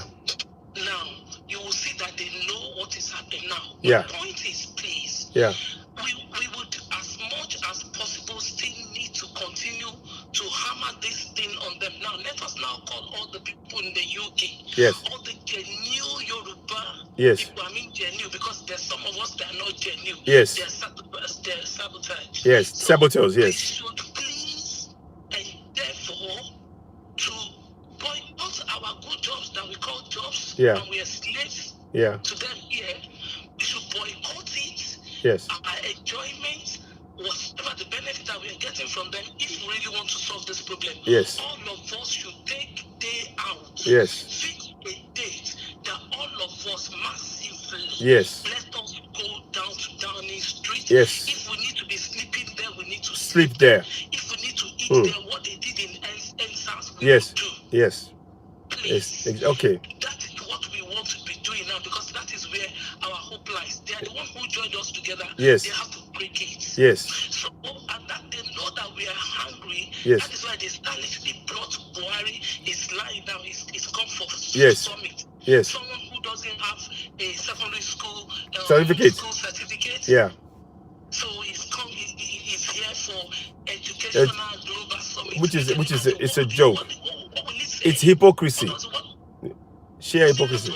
Now, you will see that they know what is happening now. Yeah. The point is, please, we would, as much as possible, still need to continue to hammer this thing on them. Now, let us now call all the people in the UK. Yes. All the genuine Yoruba people. I mean genuine because there's some of us that are not genuine. Yes. They're sabotage. Yes. So saboteurs, yes. We should please endeavor to boycott our good jobs that we call jobs. Yeah. And we are slaves to them here. We should boycott it. Yes. Our enjoyment, whatever the benefit that we are getting from them, if we really want to solve this problem, yes, all of us should take day out. Yes. Fix a date that all of us massively yes, let us go down to Downing Street. Yes. If we need to be sleeping there, we need to sleep there. If we need to eat there, what they did in NSAS, we yes. will do. Yes. Please. Yes. Okay. That is what we want to be doing now because that is where our hope lies. They are the one who joined us together. Yes. They have to break it. Yes. So, and that they know that we are hungry. Yes. That is why they stylishly brought Buhari. Is lying down. He's come for yes. summit. Yes. Someone who doesn't have a secondary school certificate. Yeah. So he's here for educational global summit. Which is it's a joke. It's hypocrisy. Sheer hypocrisy.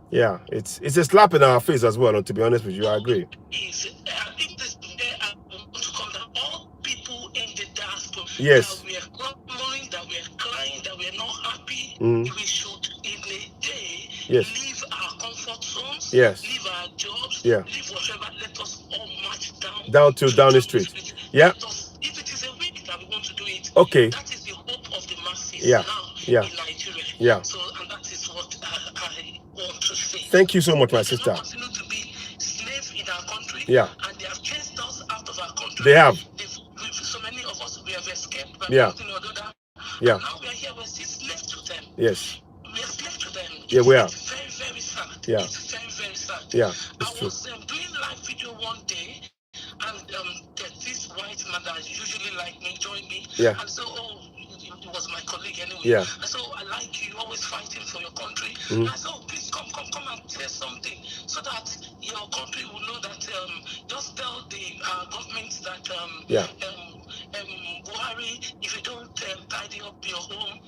Yeah, it's a slap in our face as well. And to be honest with you, I agree. All people in the diaspora yes. that we are grumbling, that we are crying, that we are not happy. We should, in a day, leave our comfort zones, leave our jobs, leave whatever. Let us all march down to Downing Street. Yeah. If it is a week that we want to do it, okay. That is the hope of the masses now in Nigeria. Yeah. So, and that is what I want to say. Thank you so much, my sister. We continue to be slaves in our country. Yeah. And they have chased us out of our country. They have. So many of us, we have escaped by something or the other. Yeah. And now we are here, we're still slaves to them. Yes. We are slaves to them. Yeah, we are. It's very, very sad. Yeah. It's very, very sad. Yeah. I was doing live video one day, and this white man that usually like me joined me. Yeah. And so, it was my colleague anyway. Yeah. And so I like you, always fighting for your country. And I said, please come and say something so that your country will know that. Just tell the government that Buhari, if you don't tidy up your home,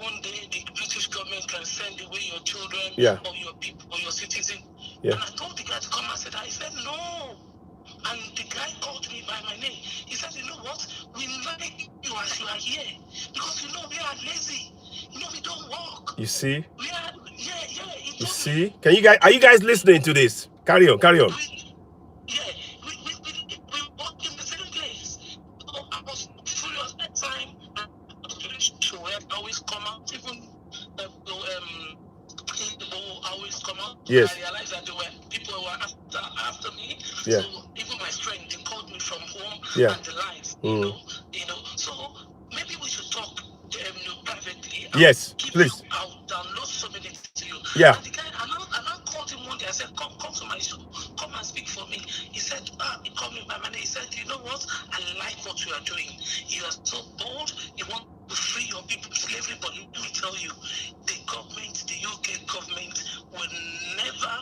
one day the British government can send away your children or your people or your citizens. Yeah. And I told the guy to come and say that. He said no. And the guy called me by my name. He said, you know what? We like you as you are here. Because you know we are lazy. You know we don't work. You see? We are, you see? Are you guys listening to this? Carry on. We work in the same place. So I was furious that time. I always come out, even always come out. Yes. I realized that people were after me. Yeah. So even my friend, they called me from home and the lights. You know. So maybe we should talk privately. Yes, please. I'll download so many to you. Yeah. And the guy, I called him one day. I said, come to my show. Come and speak for me. He said, he called me by my name. He said, you know what? I like what you are doing. You are so bold. You want to free your people from slavery. But let me tell you, the government, the UK government, will never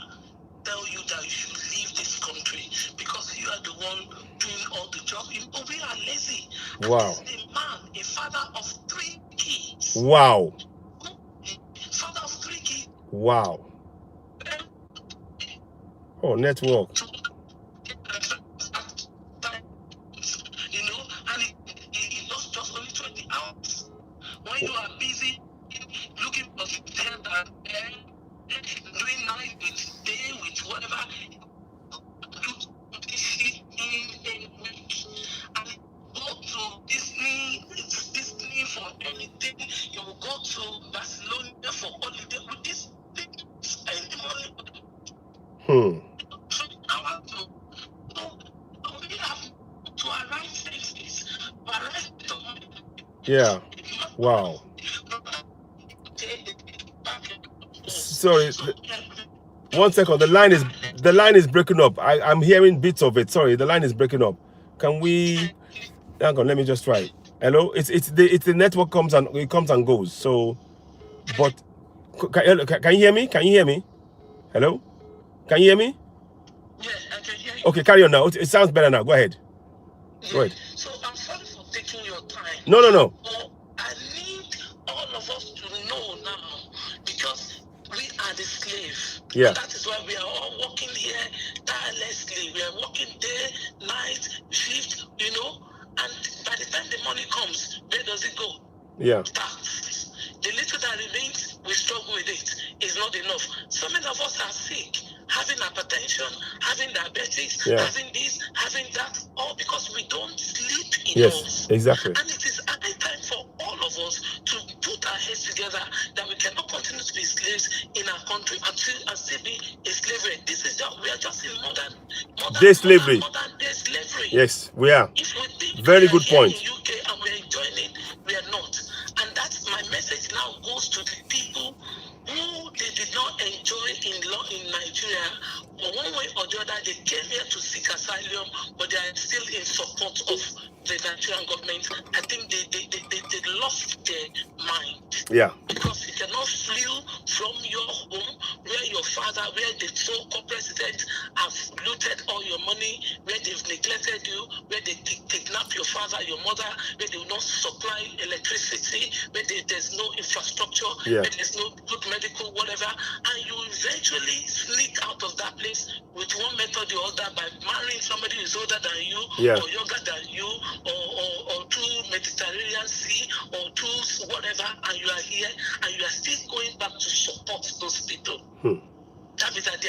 tell you that you should leave this country because you are the one doing all the job. We are lazy. Wow. And this is a man, a father of 3 kids. Wow. Father of 3 kids. Wow. Oh, network. You know, and it lost just only 20 hours. When you are busy looking for the head and doing night with day with whatever, do this shit in a week and go to Disney for anything. You will go to Barcelona for holiday with this thing and the money. To arrive places, yeah. Wow. Sorry. 1 second. The line is breaking up. I'm hearing bits of it. Sorry, the line is breaking up. Can we? Hang on. Let me just try. Hello. It's the network comes and goes. So, but can you hear me? Can you hear me? Hello. Can you hear me? Yeah, I can hear you. Okay, carry on now. It sounds better now. Go ahead. Yeah. Go ahead. So I'm sorry for taking your time. No. But I need all of us to know now because we are the slave. Yeah. And that is why we are all working here tirelessly. We are working day, night, shift, you know. And by the time the money comes, where does it go? Yeah. Tax. The little that remains, we struggle with it. It's not enough. So many of us are sick, having hypertension, having diabetes, having this, having that, all because we don't sleep enough. Yes, exactly. And it is high time for all of us to put our heads together that we cannot continue to be slaves in our country and still be a slavery. We are just in modern day slavery. Yes, we are. If we think very good point. In UK and we are enjoying it, we are not. And that's my message now goes to the people who they did not enjoy in Nigeria, but one way or the other they came here to seek asylum, but they are still in support of the Nigerian government. I think they lost their mind. Yeah. Because you cannot flee from your home where your father, where the so-called president have looted all your money, where they've neglected you, where they kidnap your father, your mother, where they will not supply electricity, where there's no infrastructure, where there's no good medical, whatever, and you eventually sneak out of that place with one method or other by marrying somebody who's older than you, or younger than you, or through Mediterranean Sea, or through whatever, and you are here, and you are still going back to support those people. That means that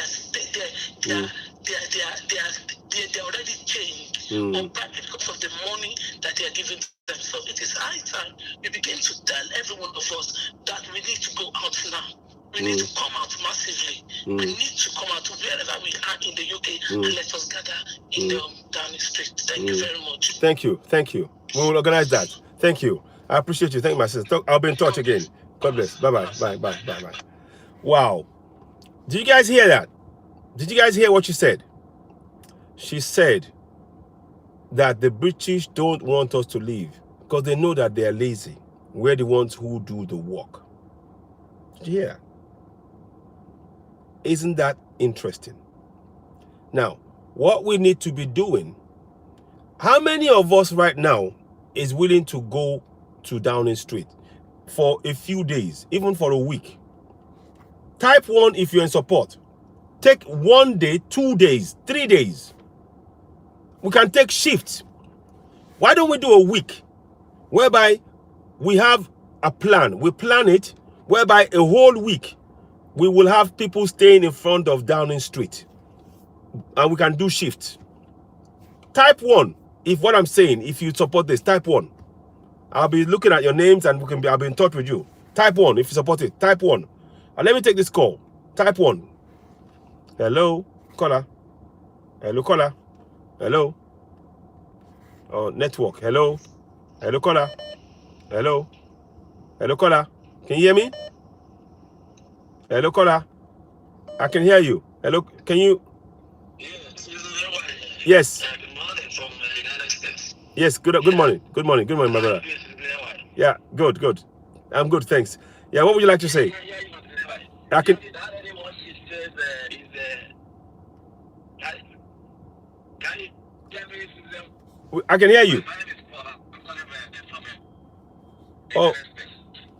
they're already chained or probably because of the money that they are giving to them. So it is high time we begin to tell every one of us that we need to go out now. We need to come out massively. We need to come out wherever we are in the UK and let us gather in down the street. Thank you very much. Thank you. We will organize that. Thank you. I appreciate you. Thank you, my sister. I'll be in touch again. God bless. Bye-bye. Bye. Wow. Did you guys hear that? Did you guys hear what she said? She said that the British don't want us to leave because they know that they are lazy. We're the ones who do the work. Yeah. Isn't that interesting? Now, what we need to be doing, how many of us right now is willing to go to Downing Street for a few days, even for a week? Type 1 if you're in support. Take 1 day, 2 days, 3 days. We can take shifts. Why don't we do a week? whereby we have a plan. We plan it whereby a whole week we will have people staying in front of Downing Street, and we can do shifts. Type 1 if what I'm saying, if you support this. Type 1. I'll be looking at your names and I'll be in touch with you. Type 1 if you support it. Type 1. And let me take this call. Type 1. Hello, caller. Hello, caller. Hello. Oh, network. Hello. Hello, caller. Hello. Hello, caller. Can you hear me? Hello, caller. I can hear you. Hello, can you? Yes. Good morning from the United States. Yes, good morning. Good morning, my brother. Yeah, good. I'm good, thanks. Yeah, what would you like to say? I can. I can hear you. Oh,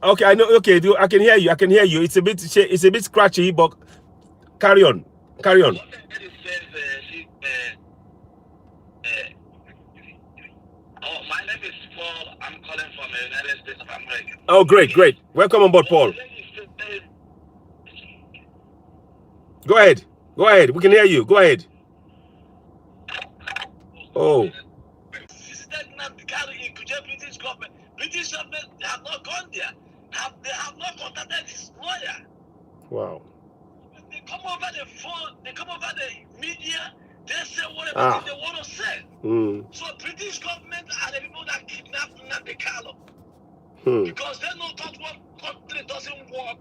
okay. I know. Okay, I can hear you. I can hear you. It's a bit scratchy, but carry on. Carry on. My name is Paul. I'm calling from the United States of America. Oh, great. Welcome on board, Paul. Go ahead. We can hear you. Go ahead. Oh. British government have not gone there. They have not contacted his lawyer. Wow. They come over the phone. They come over the media. They say whatever they want to say. So British government are the people that kidnapped Nnamdi Kanu. Because they know that one country doesn't work.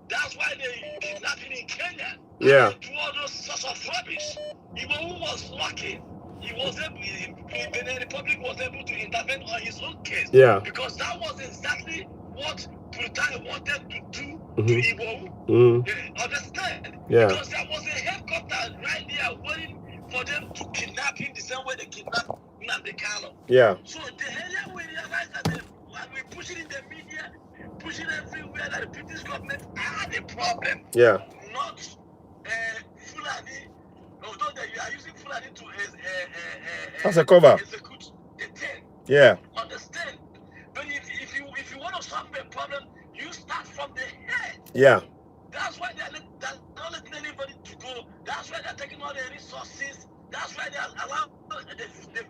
That's why they kidnapped him in Kenya. Yeah. And they do all those sorts of rubbish. Igbo was lucky. He was able, the Republic was able to intervene on his own case. Yeah. Because that was exactly what Britain wanted to do to Igbo. Understand? Yeah. Because there was a helicopter right there waiting for them to kidnap him the same way they kidnapped Nnamdi Kanu. Yeah. So the area we realized that when we push it in the media, push it everywhere, that the British government are the problem. Yeah. Not Fulani. Although you are using Fulani to as a cover. Execute the thing. Yeah. Understand? But if you want to solve the problem, you start from the head. Yeah. That's why they're not letting anybody to go. That's why they're taking all the resources. That's why they're allowing the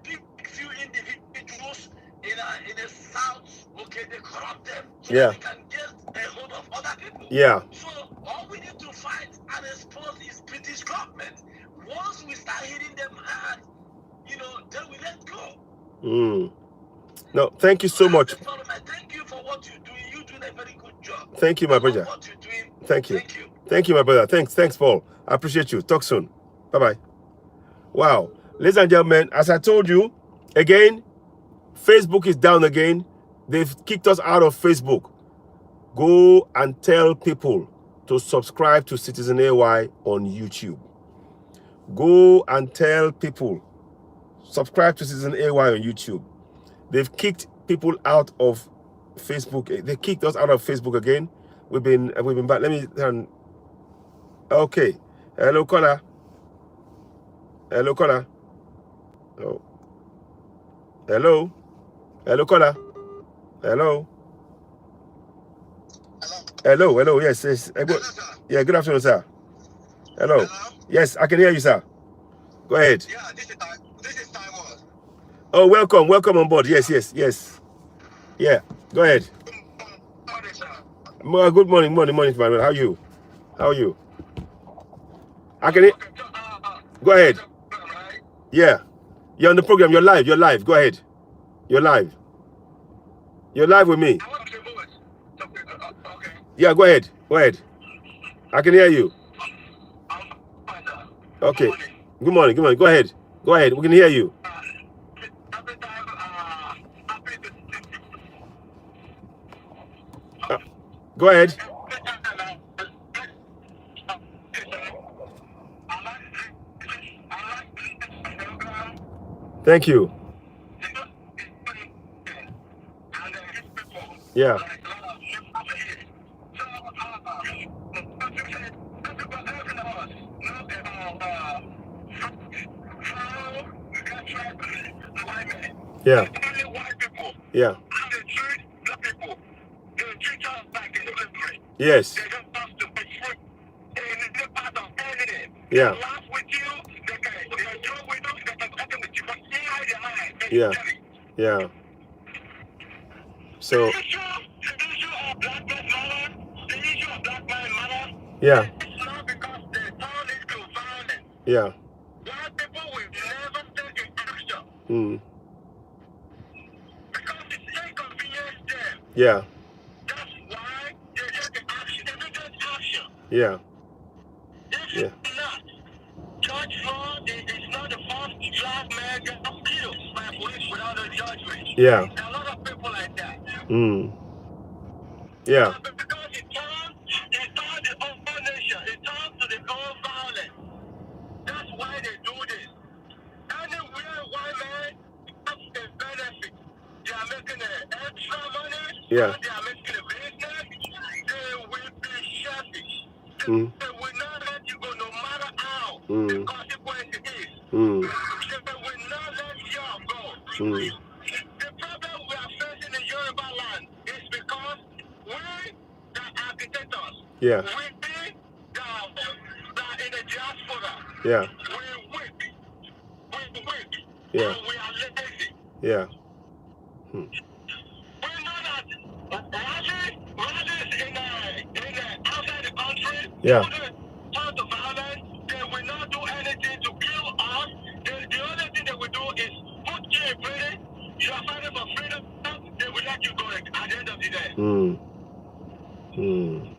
big few individuals in the south. Okay, they corrupt them so that they can get a hold of other people. Yeah. So all we need to fight and expose is British government. Once we start hitting them hard, then we let go. No, thank you so much. I thank you for what you're doing. You're doing a very good job. Thank you, my brother. What you're doing. Thank you. Thank you, my brother. Thanks, Paul. I appreciate you. Talk soon. Bye-bye. Wow. Ladies and gentlemen, as I told you, again, Facebook is down again. They've kicked us out of Facebook. Go and tell people to subscribe to Citizen AY on YouTube. Go and tell people, subscribe to Citizen AY on YouTube. They've kicked people out of Facebook. They kicked us out of Facebook again. We've been back. Let me turn. Okay. Hello, caller. Hello, caller. Oh. Hello. Hello, caller. Hello. Hello. Yes. Hello, yeah. Good afternoon, sir. Hello. Yes, I can hear you, sir. Go ahead. Yeah, this is Taiwan. Oh, welcome on board. Yes. Yeah. Go ahead. Good morning, my man. How are you? I can hear. Go ahead. Yeah. You're on the program. You're live. Go ahead. You're live. You're live with me. Yeah, go ahead. I can hear you. Okay. Good morning. Go ahead. We can hear you. Go ahead. Thank you. Yeah. Yeah. Yeah. How they treat black people. They treat us like delivery. Yes. They don't have to be free. They're part of anything. Yeah. They laugh with you. They joke with you. They can talk with you. But inside their mind, yeah. Yeah. So. The issue of black lives matter. The issue of black lives matter. Yeah. It's not because they turn it to violence. Yeah. Black people will never take an action. Because it's inconvenient them. Yeah. That's why they take the action. They don't take action. Yeah. If it's not, George Floyd is not the first black man get killed by police without a judgment. Yeah. There are a lot of people like that. Yeah. But because it turned the whole nation. It turned to the whole violence. That's why they do this. Anywhere one man has a benefit, they are making extra money. Yeah. They are making a business. They will be selfish. They will not let you go no matter how the consequence is. They will not let you go. The problem we are facing in Yoruba land is because we, the agitators, we that in the diaspora, we weak. Yeah. And we are lazy. Yeah. We know that rallies outside the country, yeah. turn to violence. They will not do anything to kill us. The only thing they will do is put you in prison. You are fighting for freedom. They will let you go at the end of the day.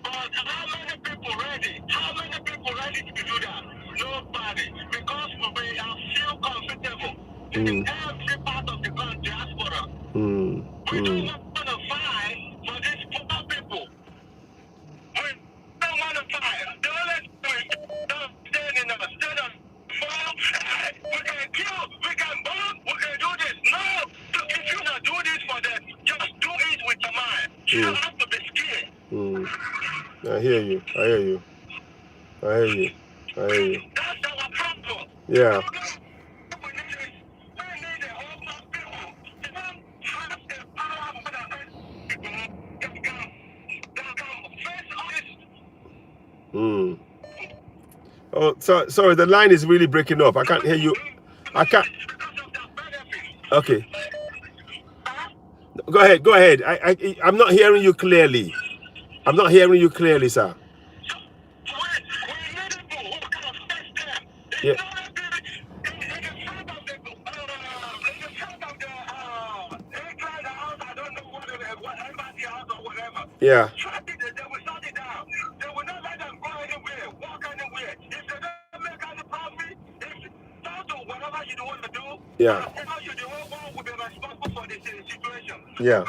But how many people ready? How many people ready to do that? Nobody. Because we are feel comfortable in every part of the country, diaspora. We don't want to fight for these poor people. We don't want to fight. The only thing we don't stand in the stand on we can kill, we can bomb, we can do this. No! If you not do this for them, just do it with your mind. You don't have to be scared. I hear you. I hear you. I hear you. I hear you. That's our problem. Yeah. We need a whole lot of people. They don't have the power more than people that can face all this. Oh, sorry, the line is really breaking up. I can't hear you. I can't. Okay. Go ahead. I'm not hearing you clearly. I'm not hearing you clearly, sir. Yeah. Yeah. Yeah. Yeah.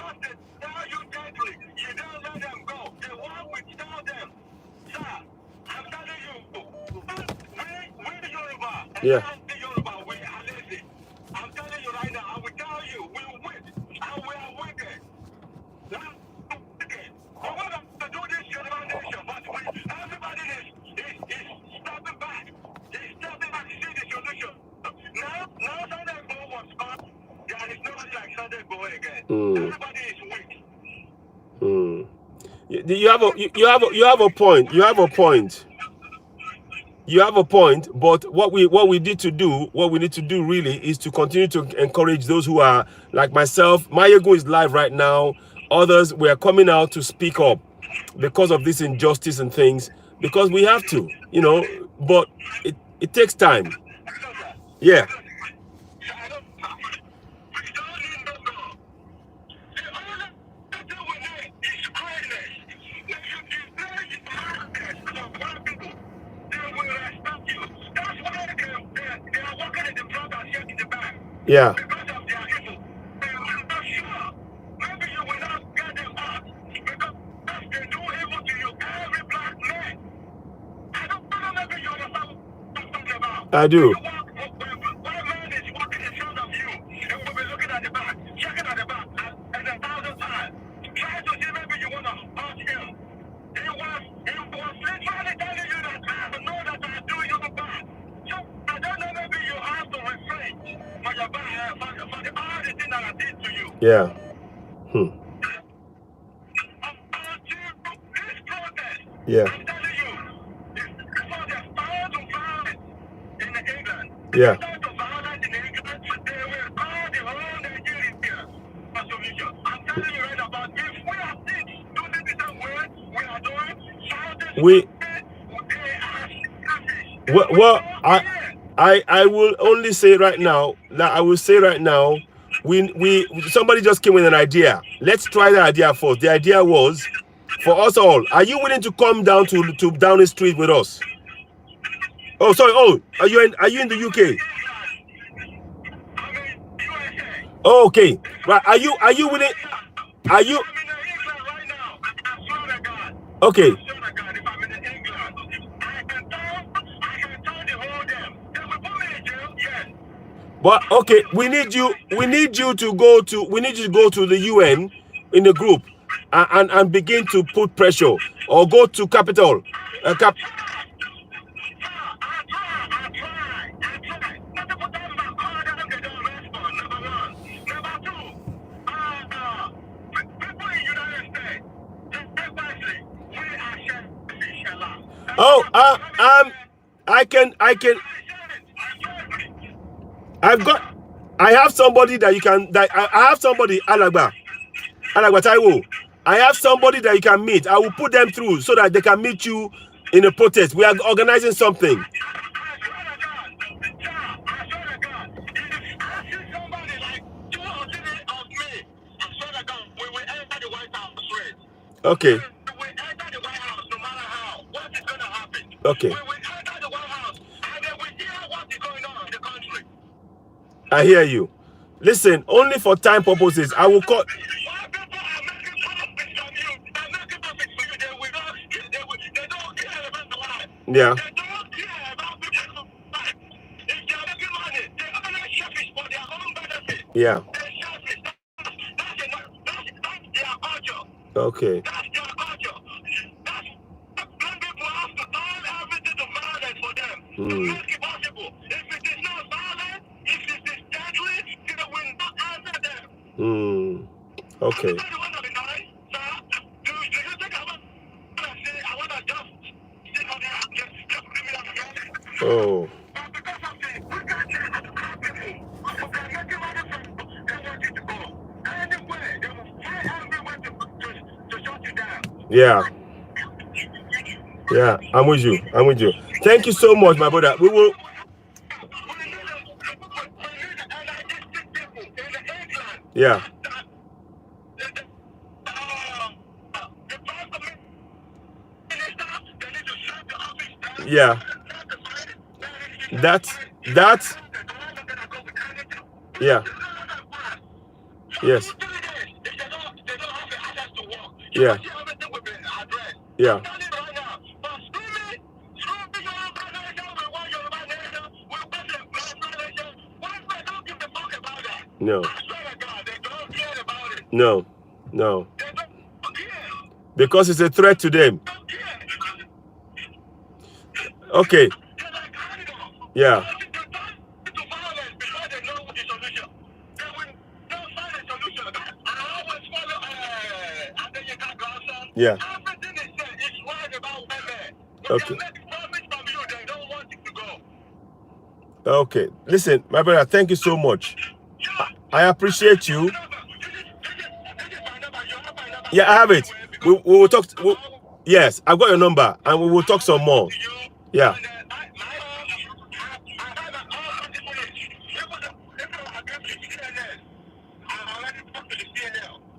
Yeah. I'm telling you right now, I will tell you, we will win. And we are wicked. We want to do this nation, but everybody is stepping back. They're stepping back to see the solution. Now Sunday Go was caught. There is nobody like Sunday Go again. Everybody is weak. You have a point. You have a point. You have a point, but what we need to do really is to continue to encourage those who are like myself. Mayego is live right now. Others, we are coming out to speak up because of this injustice and things, because we have to, but it takes time. Yeah. Yeah. Because of their evil. I'm not sure. Maybe you will not get them out. Because they do evil to you. Every black man. I don't know, maybe you understand what I'm talking about. I do. One man is walking in front of you. And will be looking at the back, checking at the back, and 1,000 times. Try to see maybe you want to hurt him. He was literally telling you that I know that I do you bad. So I don't know, maybe you have to refrain for the bad, for all the things that I did to you. Yeah. Yeah. Yeah. Well, I will only say right now that we somebody just came with an idea. Let's try the idea first. The idea was for us all. Are you willing to come down to Downing Street with us? Oh, sorry. Oh, are you in the UK? Oh, okay. Right. Are you willing? Are you? Okay. But okay, we need you to go to the UN in a group and begin to put pressure, or go to Capitol. Oh, I have somebody that you can, I have somebody, Alagba Taiwo. I have somebody that you can meet. I will put them through so that they can meet you in a protest. We are organizing something. Okay. Okay. I hear you. Listen, only for time purposes, I will call. Yeah. Yeah. Okay. Okay. Oh. Yeah. Yeah, I'm with you. Thank you so much, my brother. We will. Yeah. Yeah. That's. Yeah. Yes. Yeah. Yeah. No. No. No. Because it's a threat to them. Okay. Yeah. Yeah. Okay. Okay. Listen, my brother, thank you so much. I appreciate you. Yeah, I have it. We will talk. Yes, I've got your number, and we will talk some more. Yeah.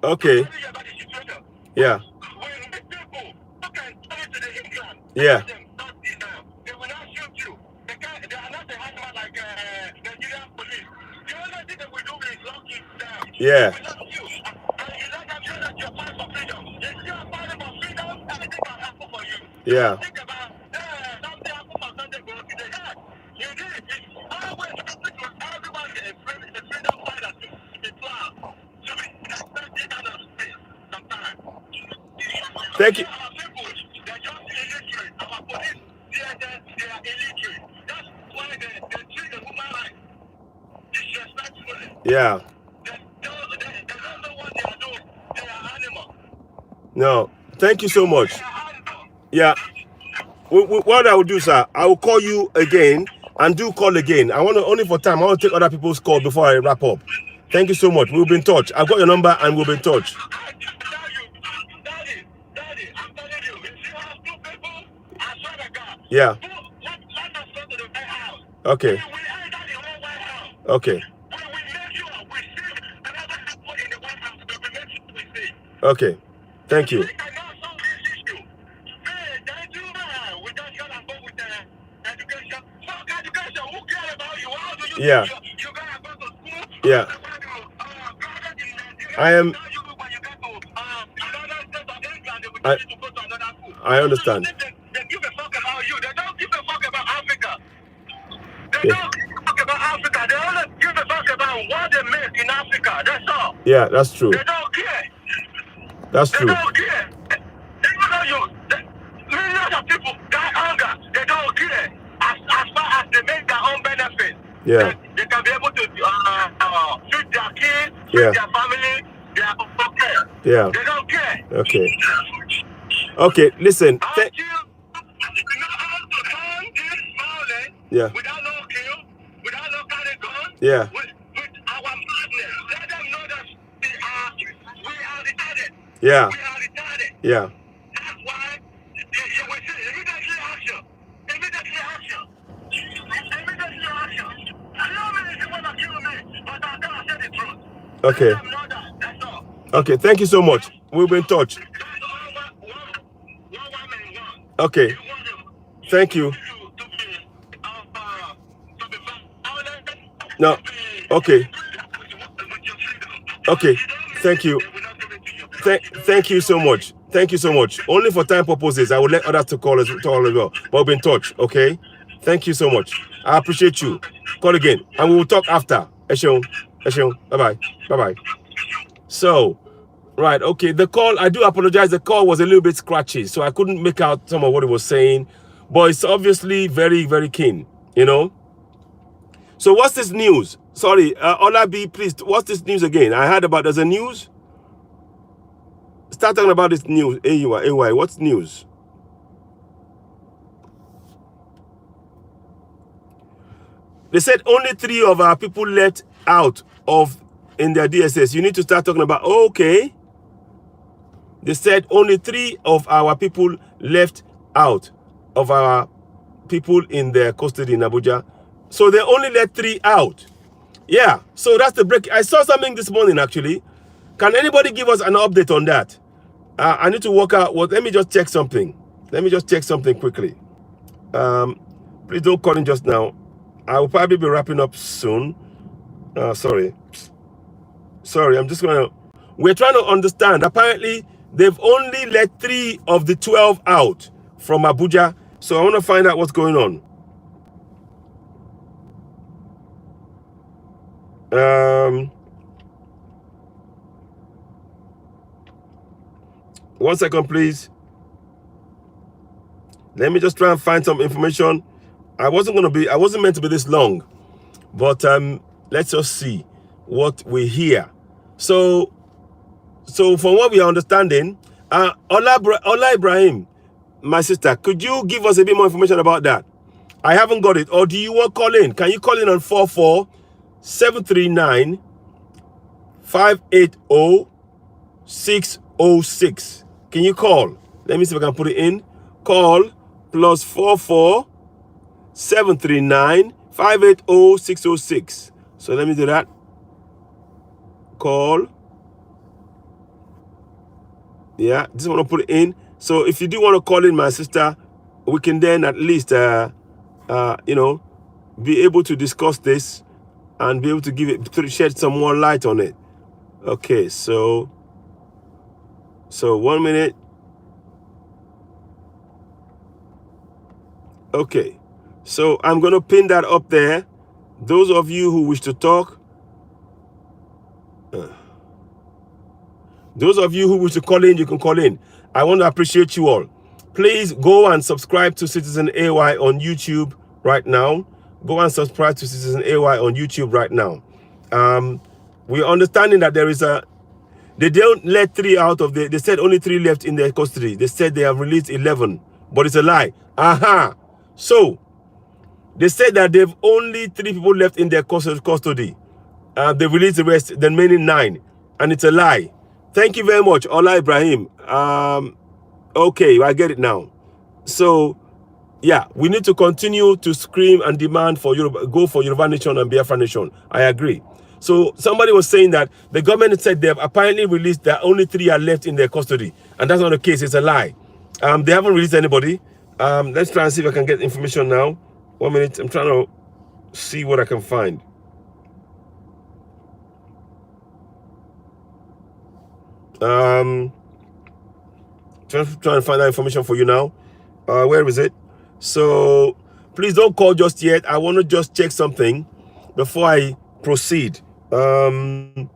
Okay. Yeah. Yeah. Yeah. Yeah. Thank you. Yeah. No, thank you so much. Yeah. What I will do, sir, I will call you again and do call again. I want to, only for time, I want to take other people's call before I wrap up. Thank you so much. We'll be in touch. I've got your number and we'll be in touch. Yeah. Okay. Okay. Okay. Thank you. Yeah. Yeah. I understand. They give a fuck about you. They don't give a fuck about Africa. They don't give a fuck about Africa. They only give a fuck about what they make in Africa. That's all. Yeah, that's true. They don't care. That's true. They don't care. Millions of people die hunger. They don't care. As far as they make their own benefit. Yeah. They can be able to feed their kids, feed their family. They are okay. Yeah. They don't care. Okay. Okay, listen. Yeah. Without no kill, without no carry gun. Yeah. With our partners, let them know that we are retarded. Yeah. We are retarded. Yeah. That's why you will see immediately action. Immediately action. Immediately action. I know me if you want to kill me, but I'm going to say the truth. Okay. Let them know that. That's all. Okay, thank you so much. We'll be in touch. Okay. Thank you. No. Okay. Okay. Thank you. Thank you so much. Thank you so much. Only for time purposes, I will let others to call as well. But we'll be in touch. Okay. Thank you so much. I appreciate you. Call again, and we will talk after. Eshon. Bye bye. Bye bye. So. Right, okay, the call, I do apologize, the call was a little bit scratchy, so I couldn't make out some of what it was saying, but it's obviously very, very keen, you know? So what's this news? Sorry, Olabi, please, what's this news again? I heard about, there's a news? Start talking about this news, AY, what's news? They said only 3 of our people let out in their DSS. You need to start talking about, okay. They said only 3 of our people left out of our people in their custody in Abuja. So they only let 3 out. Yeah, so that's the break. I saw something this morning, actually. Can anybody give us an update on that? I need to work out what. Let me just check something. Let me just check something quickly. Please don't call in just now. I will probably be wrapping up soon. Sorry, I'm just going to. We're trying to understand. Apparently, they've only let 3 of the 12 out from Abuja. So I want to find out what's going on. 1 second, please. Let me just try and find some information. I wasn't meant to be this long, but let's just see what we hear. So from what we are understanding, Ola Ibrahim, my sister, could you give us a bit more information about that? I haven't got it. Or do you want to call in? Can you call in on 44-739-580-606? Can you call? Let me see if I can put it in. Call +44-739-580-606. So let me do that. Call. Yeah, just want to put it in. So if you do want to call in, my sister, we can then at least, you know, be able to discuss this and be able to to shed some more light on it. Okay, so 1 minute. Okay, so I'm going to pin that up there. Those of you who wish to talk, those of you who wish to call in, you can call in. I want to appreciate you all. Please go and subscribe to Citizen AY on YouTube right now. Go and subscribe to Citizen AY on YouTube right now. We're understanding that there is a They don't let 3 out of the, they said only 3 left in their custody. They said they have released 11, but it's a lie. Aha. So, they said that they've only 3 people left in their custody. They released the rest, the remaining 9, and it's a lie. Thank you very much, Ola Ibrahim. Okay, I get it now. So, yeah, we need to continue to scream and demand for Yoruba, go for Yoruba Nation and Biafra Nation. I agree. So somebody was saying that the government said they have apparently released that only 3 are left in their custody, and that's not the case. It's a lie. They haven't released anybody. Let's try and see if I can get information now. 1 minute. I'm trying to see what I can find. Trying to find that information for you now. Where is it? So please don't call just yet. I want to just check something before I proceed. Trying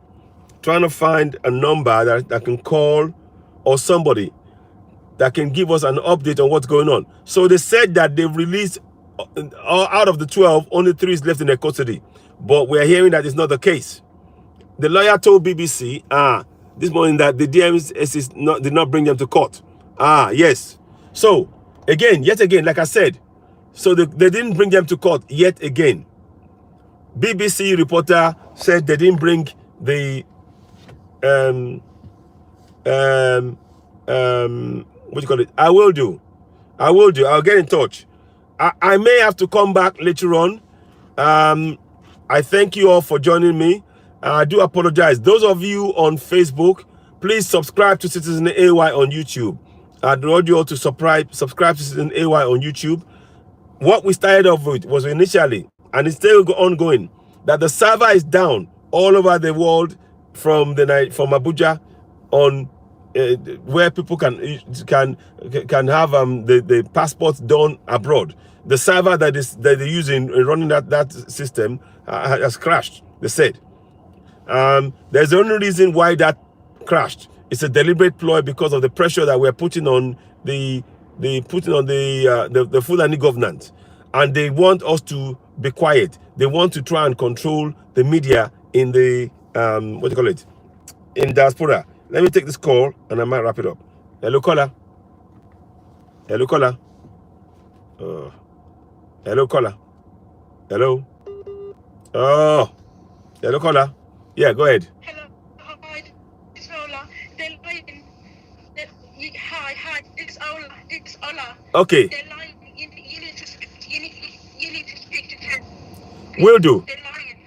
to find a number that I can call, or somebody that can give us an update on what's going on. So they said that they've released out of the 12, only 3 is left in their custody. But we're hearing that it's not the case. The lawyer told BBC this morning that the DMS did not bring them to court. Yes. So yet again, like I said, so they didn't bring them to court yet again. BBC reporter said they didn't bring the what do you call it? I will do. I'll get in touch. I may have to come back later on. I thank you all for joining me. I do apologize. Those of you on Facebook, please subscribe to Citizen AY on YouTube. I'd urge you all to subscribe to Citizen AY on YouTube. What we started off with was initially, and it's still ongoing, that the server is down all over the world from Abuja on where people can have the passports done abroad. The server that they're using running that system has crashed. They said there's the only reason why that crashed. It's a deliberate ploy because of the pressure that we're putting on the Fulani government, and they want us to be quiet. They want to try and control the media in the what do you call it, in diaspora. Let me take this call and I might wrap it up. Hello, caller. Hello, caller. Hello, caller. Hello. Oh, hello, caller. Yeah, go ahead. Hello, hi, it's Ola. They're lying. Hi, it's Ola. It's Ola. Okay. They're lying. You need to speak to them. Will do. They're lying.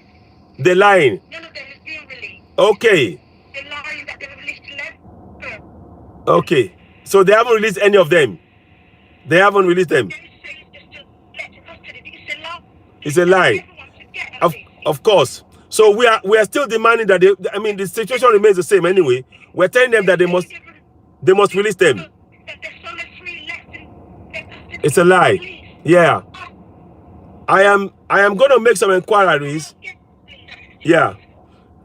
They're lying. None of them is being released. Okay. They're lying that they've released 11. Okay. So they haven't released any of them. They haven't released them. It's a lie. Of course. So we are still demanding that the situation remains the same anyway. We're telling them that they must release them. It's a lie. Yeah. I am going to make some inquiries. Yeah.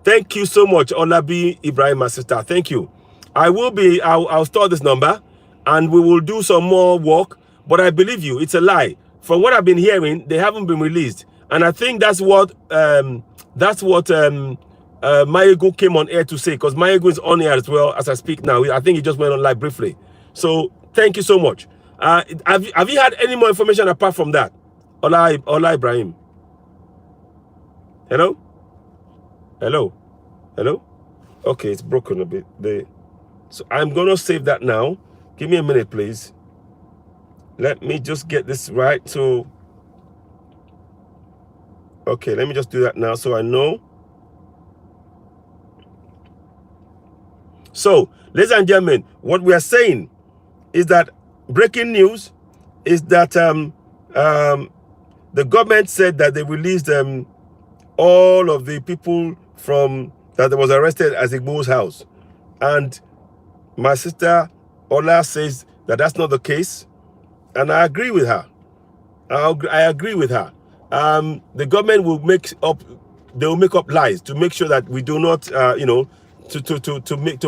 Thank you so much, Olabi Ibrahim, my sister. Thank you. I'll store this number and we will do some more work. But I believe you, it's a lie. From what I've been hearing, they haven't been released. And I think that's what Mayegu came on air to say, because Mayegu is on air as well as I speak now. I think he just went on live briefly. So thank you so much. Have you had any more information apart from that? Ola Ibrahim. Hello? Hello? Hello? Okay, it's broken a bit. So I'm going to save that now. Give me a minute, please. Let me just get this right. So, okay, let me just do that now so I know. So, ladies and gentlemen, what we are saying is that breaking news is that the government said that they released all of the people that was arrested at Igbo's house. And my sister Ola says that that's not the case. And I agree with her. I agree with her. The government will make up lies to make sure that we do not, to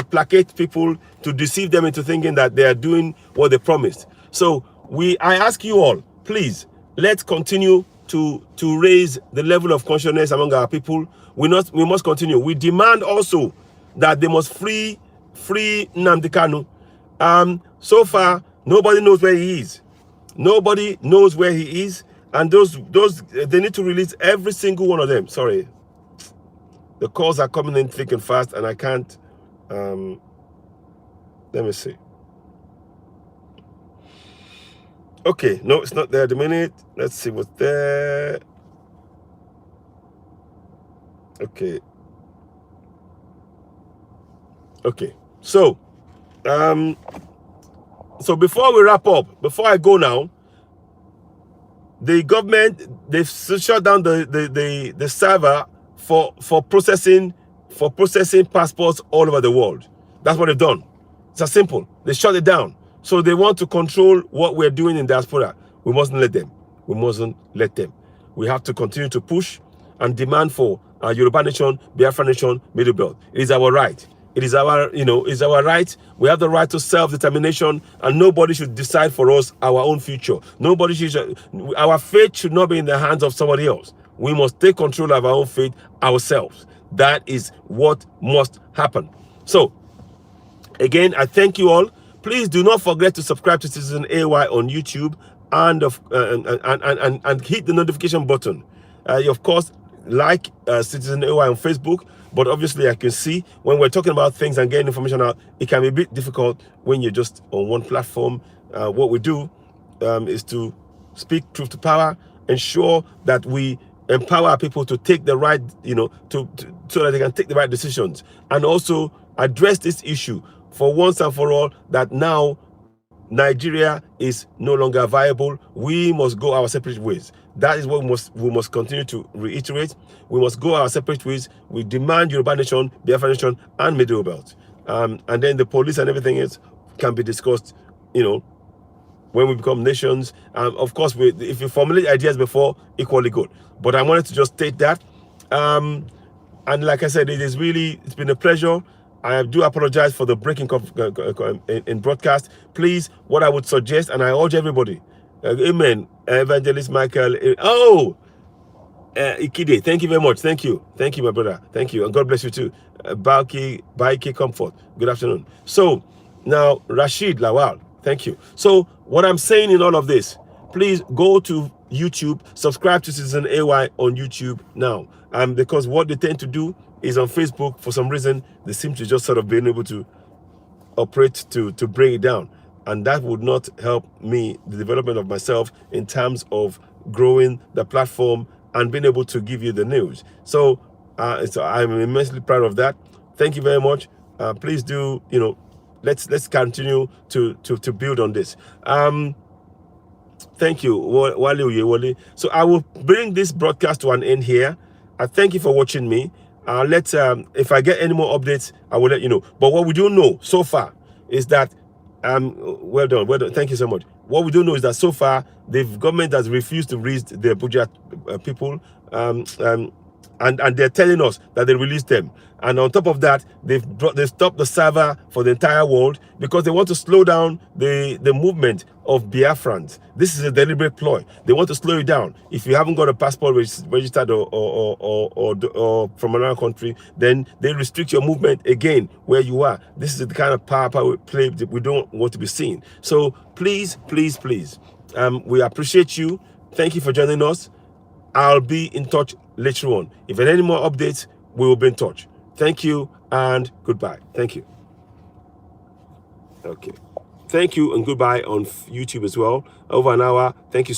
placate people, to deceive them into thinking that they are doing what they promised. So I ask you all, please, let's continue to raise the level of consciousness among our people. We must continue. We demand also that they must free Nnamdi Kanu. So far, nobody knows where he is. Nobody knows where he is, and those they need to release every single one of them. Sorry, the calls are coming in thick and fast, and I can't. Let me see. Okay, no, it's not there at the minute. Let's see what's there. Okay. Okay. So, so before we wrap up, before I go now, the government, they've shut down the server for processing passports all over the world. That's what they've done. It's as simple. They shut it down. So they want to control what we're doing in diaspora. We mustn't let them. We mustn't let them. We have to continue to push and demand for our Yoruba nation, Biafra nation, Middle Belt. It is our right. It is our, it's our right. We have the right to self-determination, and nobody should decide for us our own future. Nobody should. Our fate should not be in the hands of somebody else. We must take control of our own fate ourselves. That is what must happen. So, again, I thank you all. Please do not forget to subscribe to Citizen AY on YouTube and hit the notification button. Of course, like Citizen AY on Facebook, but obviously I can see when we're talking about things and getting information out, it can be a bit difficult when you're just on one platform. What we do is to speak truth to power, ensure that we empower people to take the right, so that they can take the right decisions, and also address this issue for once and for all, that now Nigeria is no longer viable. We must go our separate ways. That is what we must continue to reiterate. We must go our separate ways. We demand Yoruba nation, Biafra nation, and Middle Belt. And then the police and everything else can be discussed, when we become nations. Of course, if you formulate ideas before, equally good. But I wanted to just state that. And like I said, it's been a pleasure. I do apologize for the breaking in broadcast. Please, what I would suggest, and I urge everybody, amen, Evangelist Michael, Ikide, thank you very much. Thank you, my brother. Thank you, and God bless you too. Baiki Comfort, good afternoon. So, now, Rashid Lawal, thank you. So, what I'm saying in all of this, please go to YouTube, subscribe to Citizen AY on YouTube now. Because what they tend to do is on Facebook, for some reason, they seem to just sort of being able to operate to bring it down. And that would not help me, the development of myself, in terms of growing the platform and being able to give you the news. So I'm immensely proud of that. Thank you very much. Please do, let's continue to build on this. Thank you, Wale. So I will bring this broadcast to an end here. I thank you for watching me. If I get any more updates, I will let you know. But what we do know so far is that, well done. Thank you so much. What we do know is that so far, the government has refused to release the Abuja people, and they're telling us that they released them. And on top of that, they've stopped the server for the entire world because they want to slow down the movement of Biafrans. This is a deliberate ploy. They want to slow it down. If you haven't got a passport registered or from another country, then they restrict your movement again where you are. This is the kind of power play that we don't want to be seen. So please, please, please, we appreciate you. Thank you for joining us. I'll be in touch later on. If there are any more updates, we will be in touch. Thank you and goodbye. Thank you. Okay. Thank you and goodbye on YouTube as well. Over an hour. Thank you so much.